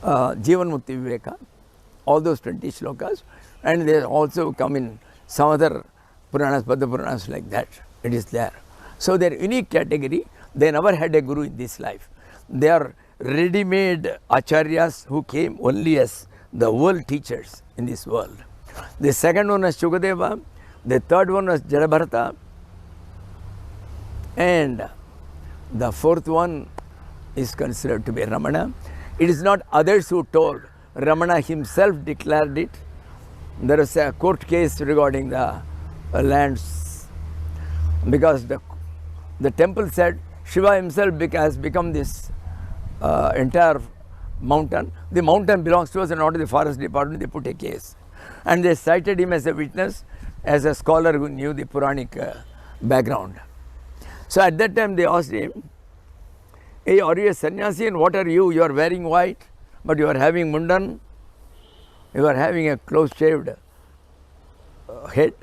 Jivan Mukti Viveka, all those 20 shlokas, and they also come in some other Puranas, Padma Puranas like that. It is there. So they are unique category. They never had a guru in this life. They are ready-made acharyas who came only as the world teachers in this world. The second one was Shukadeva, the third one was Jadabharata, and the fourth one is considered to be Ramana. It is not others who told. Ramana himself declared it. There was a court case regarding the lands because the temple said Shiva himself has become this entire mountain. The mountain belongs to us and not to the forest department. They put a case. And they cited him as a witness, as a scholar who knew the Puranic background. So at that time they asked him, hey, are you a sannyasi and what are you? You are wearing white, but you are having mundan, you are having a close shaved head.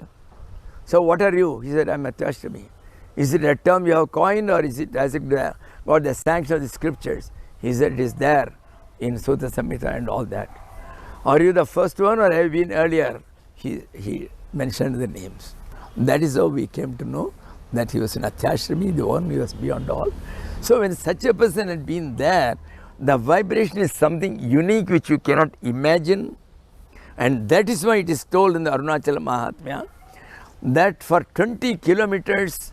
So what are you? He said, I am a Ashtami. Is it a term you have coined or is it as it got the sanction of the scriptures? He said, it is there in Sutta Samhita and all that. Are you the first one or have you been earlier? He mentioned the names. That is how we came to know that he was an Atyashrami, the one who was beyond all. So when such a person had been there, the vibration is something unique which you cannot imagine. And that is why it is told in the Arunachala Mahatmya that for 20 kilometers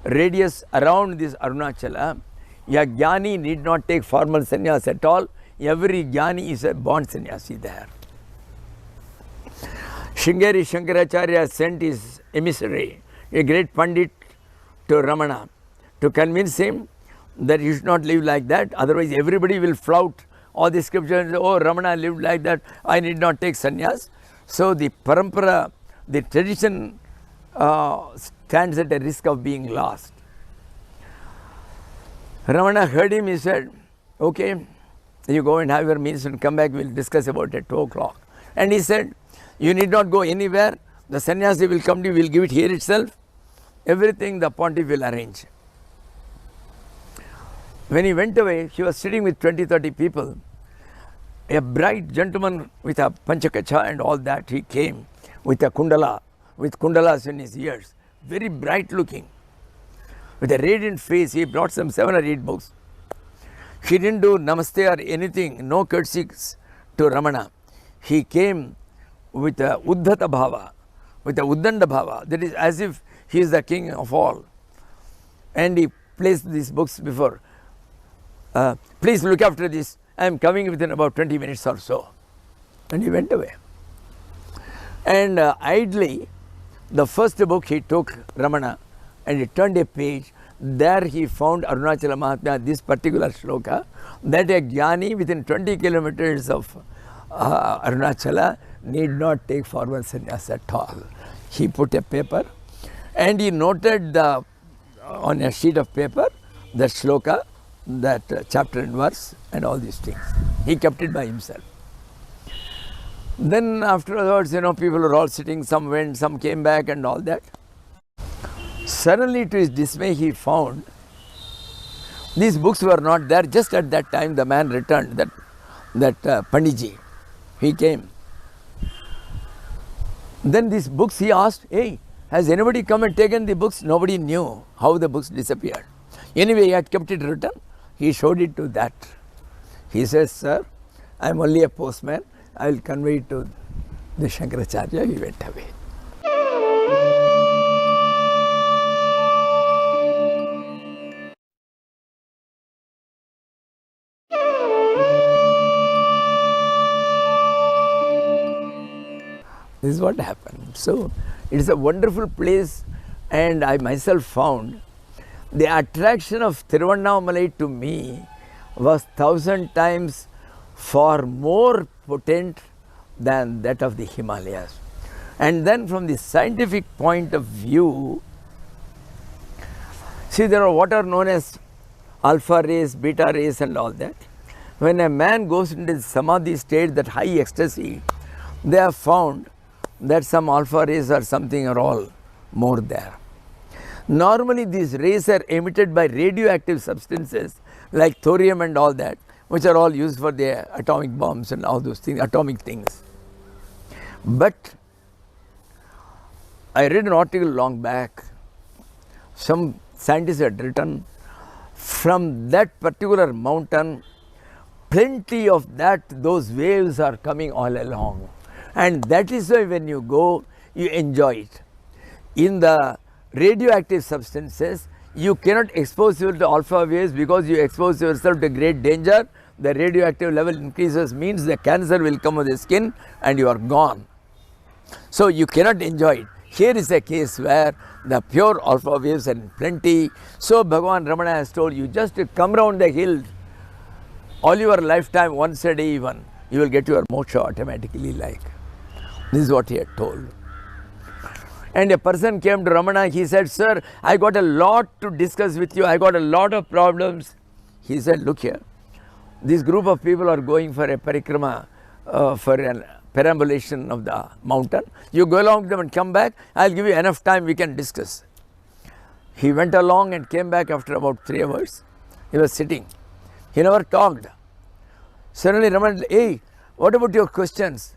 radius around this Arunachala, a jnani need not take formal sannyas at all. Every jnani is a born sannyasi there. Shringeri Shankaracharya sent his emissary, a great Pandit, to Ramana to convince him that you should not live like that, otherwise everybody will flout all the scriptures and say, oh, Ramana lived like that, I need not take sannyas. So the parampara, the tradition stands at a risk of being lost. Ramana heard him, he said, okay, you go and have your meals and come back, we will discuss about it at 2 o'clock. And he said, you need not go anywhere, the sannyasi will come to you, we will give it here itself, everything the pontiff will arrange. When he went away, he was sitting with 20-30 people. A bright gentleman with a panchakacha and all that, he came with a kundala, with kundalas in his ears, very bright looking. With a radiant face, he brought some 7 or 8 books. He didn't do namaste or anything, no courtesies to Ramana. He came with a uddhata bhava, with a uddanda bhava, that is as if he is the king of all. And he placed these books before. Please look after this, I am coming within about 20 minutes or so. And he went away. And idly, the first book he took, Ramana, and he turned a page. There he found Arunachala Mahatmya, this particular shloka, that a jnani within 20 kilometers of Arunachala need not take formal sannyas at all. He put a paper and he noted on a sheet of paper that shloka, that chapter and verse and all these things. He kept it by himself. Then afterwards, people were all sitting, some went, some came back and all that. Suddenly to his dismay, he found these books were not there. Just at that time, the man returned, that Panditji, he came. Then these books, he asked, hey, has anybody come and taken the books? Nobody knew how the books disappeared. Anyway, he had kept it written. He showed it to that. He says, sir, I am only a postman. I will convey it to the Shankaracharya. He went away. This is what happened. So, it is a wonderful place, and I myself found the attraction of Tiruvannamalai to me was 1,000 times far more potent than that of the Himalayas. And then from the scientific point of view, see, there are what are known as alpha rays, beta rays and all that. When a man goes into the samadhi state, that high ecstasy, they have found that some alpha rays or something are all more there. Normally these rays are emitted by radioactive substances like thorium and all that, which are all used for the atomic bombs and all those things, atomic things. But I read an article long back, some scientists had written, from that particular mountain, plenty of those waves are coming all along. And that is why when you go, you enjoy it. In the radioactive substances, you cannot expose yourself to alpha waves because you expose yourself to great danger. The radioactive level increases means the cancer will come on the skin and you are gone. So you cannot enjoy it. Here is a case where the pure alpha waves are in plenty. So Bhagavan Ramana has told you just to come round the hill all your lifetime, once a day even, you will get your moksha automatically like. This is what he had told. And a person came to Ramana, he said, sir, I got a lot to discuss with you, I got a lot of problems. He said, look here, this group of people are going for a parikrama, for a perambulation of the mountain. You go along with them and come back, I'll give you enough time, we can discuss. He went along and came back after about 3 hours. He was sitting. He never talked. Suddenly Ramana, hey, what about your questions?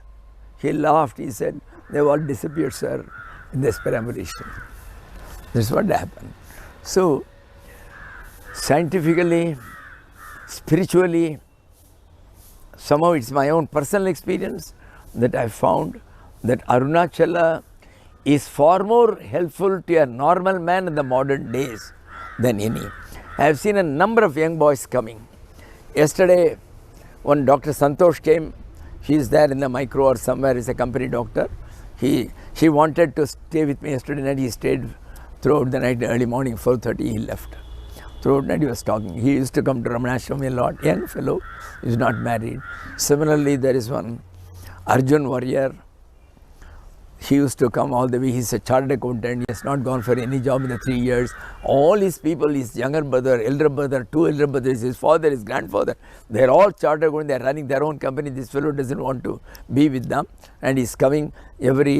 He laughed, he said, they've all disappeared, sir, in this perambulation. That's what happened. So, scientifically, spiritually, somehow it's my own personal experience that I found that Arunachala is far more helpful to a normal man in the modern days than any. I have seen a number of young boys coming. Yesterday, when Dr. Santosh came, he is there in the micro or somewhere, he's a company doctor. He wanted to stay with me yesterday night, he stayed throughout the night, early morning, 4:30 he left. Throughout the night he was talking. He used to come to Ramanashram a lot, young fellow, he is not married. Similarly, there is one Arjun Warrior. He used to come all the way, he's a chartered accountant, he has not gone for any job in the 3 years. All his people, his younger brother, elder brother, 2 elder brothers, his father, his grandfather, they are all chartered accountants, they are running their own company. This fellow doesn't want to be with them and he's coming every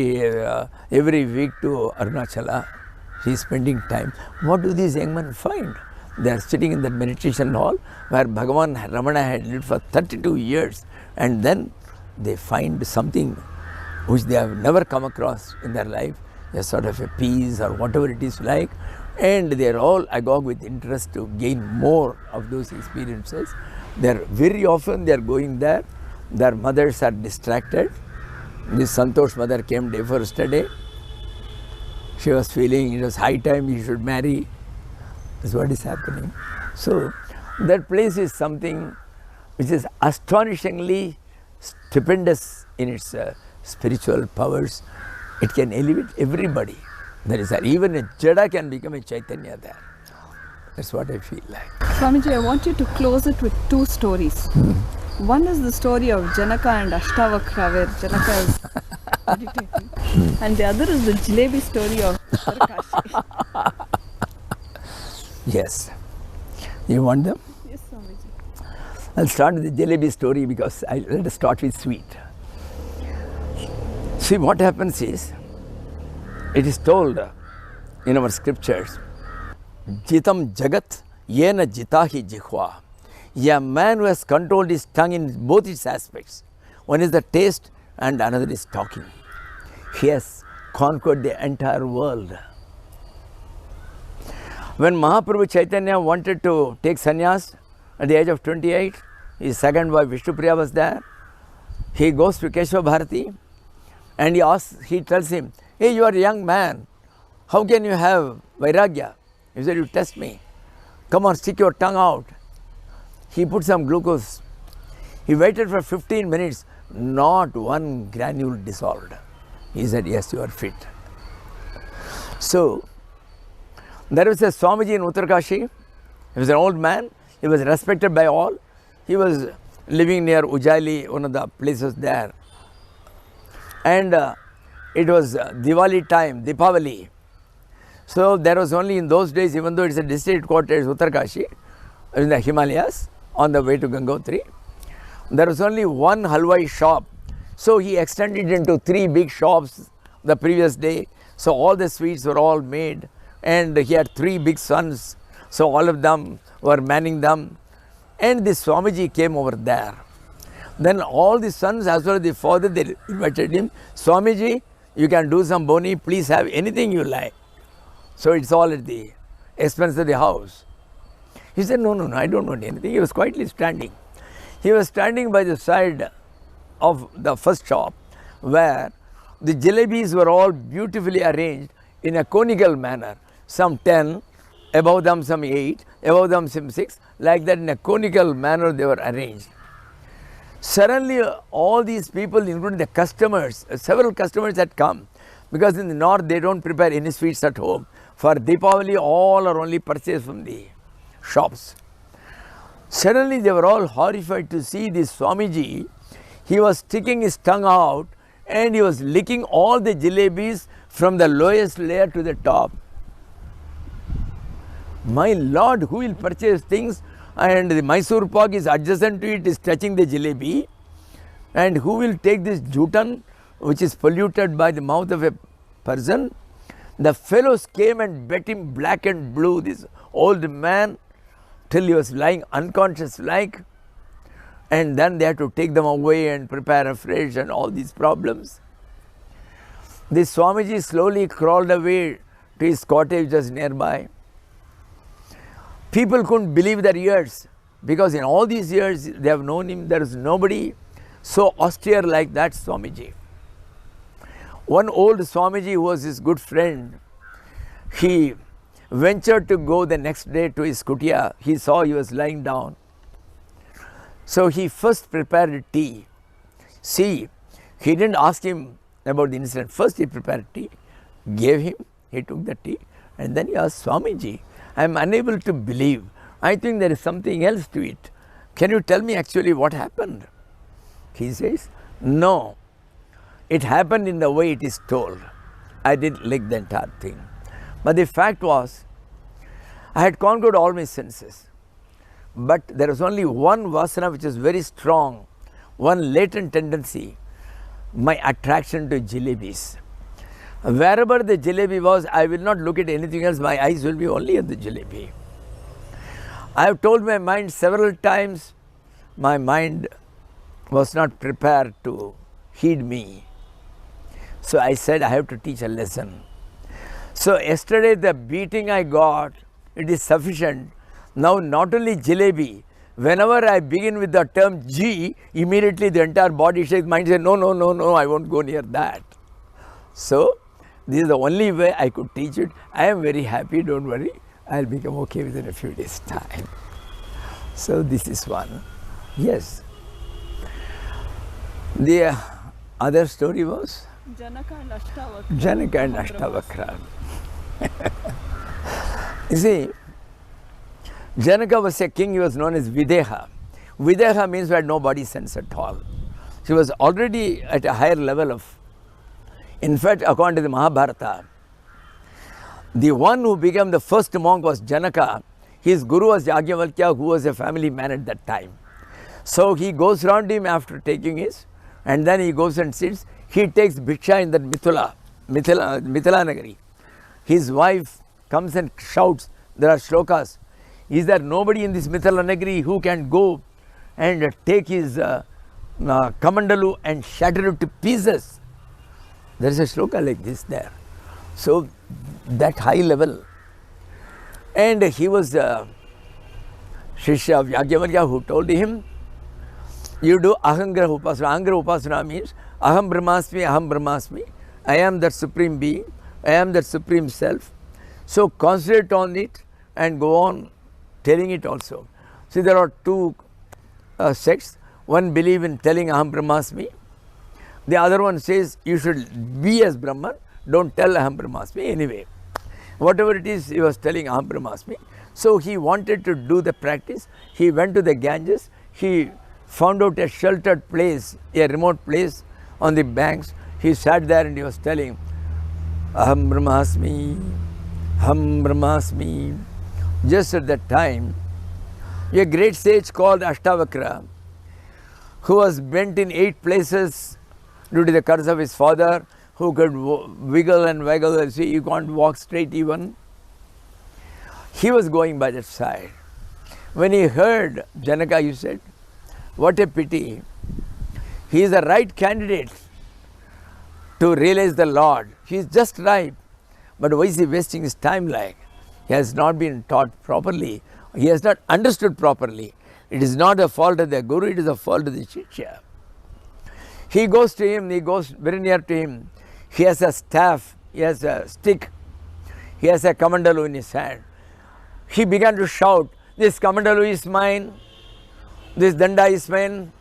week to Arunachala. He's spending time. What do these young men find? They are sitting in that meditation hall where Bhagavan Ramana had lived for 32 years and then they find something which they have never come across in their life, a sort of a peace or whatever it is like, and they are all agog with interest to gain more of those experiences. They are very often they are going there, their mothers are distracted. This Santosh mother came day first day. She was feeling it was high time he should marry. That's what is happening. So that place is something which is astonishingly stupendous in its spiritual powers. It can elevate everybody. There is even a Jada can become a Chaitanya there. That's what I feel like. Swamiji, I want you to close it with 2 stories. One is the story of Janaka and Ashtavakra, where Janaka is meditating. And the other is the Jalebi story of Uttarkashi. Yes. You want them? Yes, Swamiji. I'll start with the Jalebi story because let us start with sweet. See, what happens is, it is told in our scriptures, Jitam Jagat Yena Jitahi Jihva. A man who has controlled his tongue in both its aspects. One is the taste and another is talking. He has conquered the entire world. When Mahaprabhu Chaitanya wanted to take sannyas at the age of 28, his second wife Vishnupriya was there. He goes to Keshava Bharati and he tells him, hey, you are a young man, how can you have vairagya? He said, you test me. Come on, stick your tongue out. He put some glucose. He waited for 15 minutes, not one granule dissolved. He said, yes, you are fit. So, there was a Swamiji in Uttarkashi. He was an old man. He was respected by all. He was living near Ujjaili, one of the places there. And it was Diwali time, Deepavali. So there was only in those days, even though it's a district quarters, Uttarkashi, in the Himalayas, on the way to Gangotri, there was only one halwai shop. So he extended into 3 big shops the previous day. So all the sweets were all made. And he had 3 big sons. So all of them were manning them. And this Swamiji came over there. Then all the sons as well as the father, they invited him, Swamiji, you can do some boni, please have anything you like. So it's all at the expense of the house. He said, no, I don't want anything. He was quietly standing. He was standing by the side of the first shop where the jalebis were all beautifully arranged in a conical manner. Some 10, above them some 8, above them some 6, like that in a conical manner they were arranged. Suddenly all these people, including the customers, several customers had come. because in the north they don't prepare any sweets at home. For Deepavali, all are only purchased from the shops. Suddenly they were all horrified to see this Swamiji. He was sticking his tongue out and he was licking all the jalebis from the lowest layer to the top. My Lord, who will purchase things and the Mysore pak is adjacent to it, is touching the jalebi, and who will take this jutan which is polluted by the mouth of a person? The fellows came and bet him black and blue, this old man, till he was lying unconscious like, and then they had to take them away and prepare afresh and all these problems. This Swamiji slowly crawled away to his cottage just nearby. People couldn't believe their ears, because in all these years they have known him, there is nobody so austere like that Swamiji. One old Swamiji who was his good friend, he ventured to go the next day to his kutia. He saw he was lying down. So he first prepared tea. See, he didn't ask him about the incident. First he prepared tea, gave him, he took the tea, and then he asked, Swamiji, I am unable to believe. I think there is something else to it. Can you tell me actually what happened? He says, no, it happened in the way it is told. I didn't lick the entire thing. But the fact was, I had conquered all my senses. But there was only one vasana which is very strong, one latent tendency, my attraction to jalebis. Wherever the jalebi was, I will not look at anything else, my eyes will be only at the jalebi. I have told my mind several times, my mind was not prepared to heed me. So I said, I have to teach a lesson. So yesterday the beating I got, it is sufficient. Now not only jalebi, whenever I begin with the term G, immediately the entire body shakes, mind says, no, no, no, no, I won't go near that. So this is the only way I could teach it. I am very happy, don't worry, I will become okay within a few days' time. So this is one. Yes. The other story was? Janaka and Ashtavakra. Janaka and Ashtavakra. You see, Janaka was a king, he was known as Videha. Videha means he had no body sense at all. She was already at a higher level of, in fact, according to the Mahabharata, the one who became the first monk was Janaka. His guru was Yagyavalkya, who was a family man at that time. So he goes round him after taking his, and then he goes and sits. He takes bhiksha in that Mithila Nagari. His wife comes and shouts, there are shlokas. Is there nobody in this Mithila Nagari who can go and take his kamandalu and shatter it to pieces? There is a shloka like this there. So that high level. And he was the Shishya of Yagyavalkya who told him, you do ahangraha upasana. Ahangraha upasana means aham brahmasmi, I am that supreme being, I am that supreme self. So concentrate on it and go on telling it also. See, there are two sects. One believe in telling aham brahmasmi. The other one says you should be as Brahman, don't tell aham brahmasmi anyway. Whatever it is, he was telling aham brahmasmi. So he wanted to do the practice. He went to the Ganges. He found out a sheltered place, a remote place on the banks. He sat there and he was telling, aham brahmasmi, aham brahmasmi. Just at that time, a great sage called Ashtavakra, who was bent in 8 places due to the curse of his father, who could wiggle and waggle and see, you can't walk straight even. He was going by that side. When he heard Janaka, he said, what a pity. He is the right candidate to realize the Lord. He is just right. But why is he wasting his time like? He has not been taught properly. He has not understood properly. It is not a fault of the Guru, it is a fault of the Shishya. He goes to him, he goes very near to him. He has a staff, he has a stick, he has a kamandalu in his hand. He began to shout, this kamandalu is mine, this danda is mine,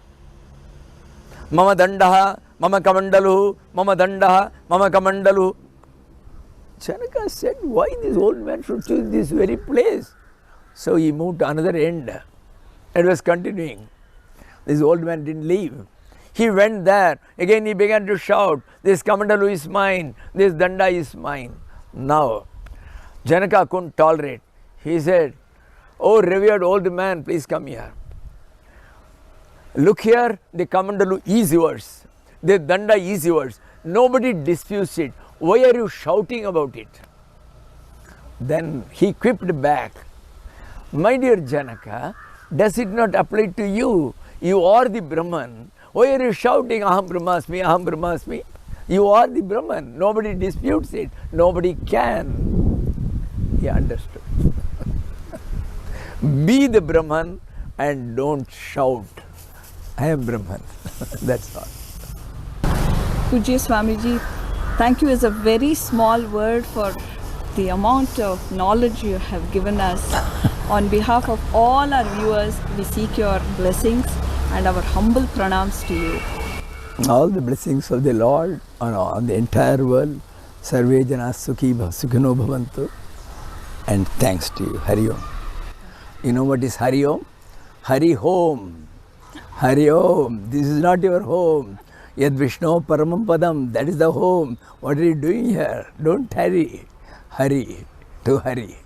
mama dandaha, mama kamandalu, mama dandaha, mama kamandalu. Janaka said, why this old man should choose this very place? So he moved to another end. It was continuing. This old man didn't leave. He went there. Again he began to shout, this kamandalu is mine, this danda is mine. Now, Janaka couldn't tolerate. He said, oh revered old man, please come here. Look here, the kamandalu is yours. The danda is yours. Nobody disputes it. Why are you shouting about it? Then he quipped back, my dear Janaka, does it not apply to you? You are the Brahman. Why are you shouting, Aham Brahmasmi, Aham Brahmasmi? You are the Brahman. Nobody disputes it. Nobody can. He understood. Be the Brahman and don't shout, I am Brahman. That's all. Pujya Swamiji, thank you is a very small word for the amount of knowledge you have given us. On behalf of all our viewers, we seek your blessings and our humble pranams to you. All the blessings of the Lord on the entire world. Sarve jana sukhino bhavantu. And thanks to you. Hari Om. You know what is Hari Om? Hari Home. Hari Om. This is not your home. Yad Vishnu Paramam Padam. That is the home. What are you doing here? Don't hurry. Hurry to hurry.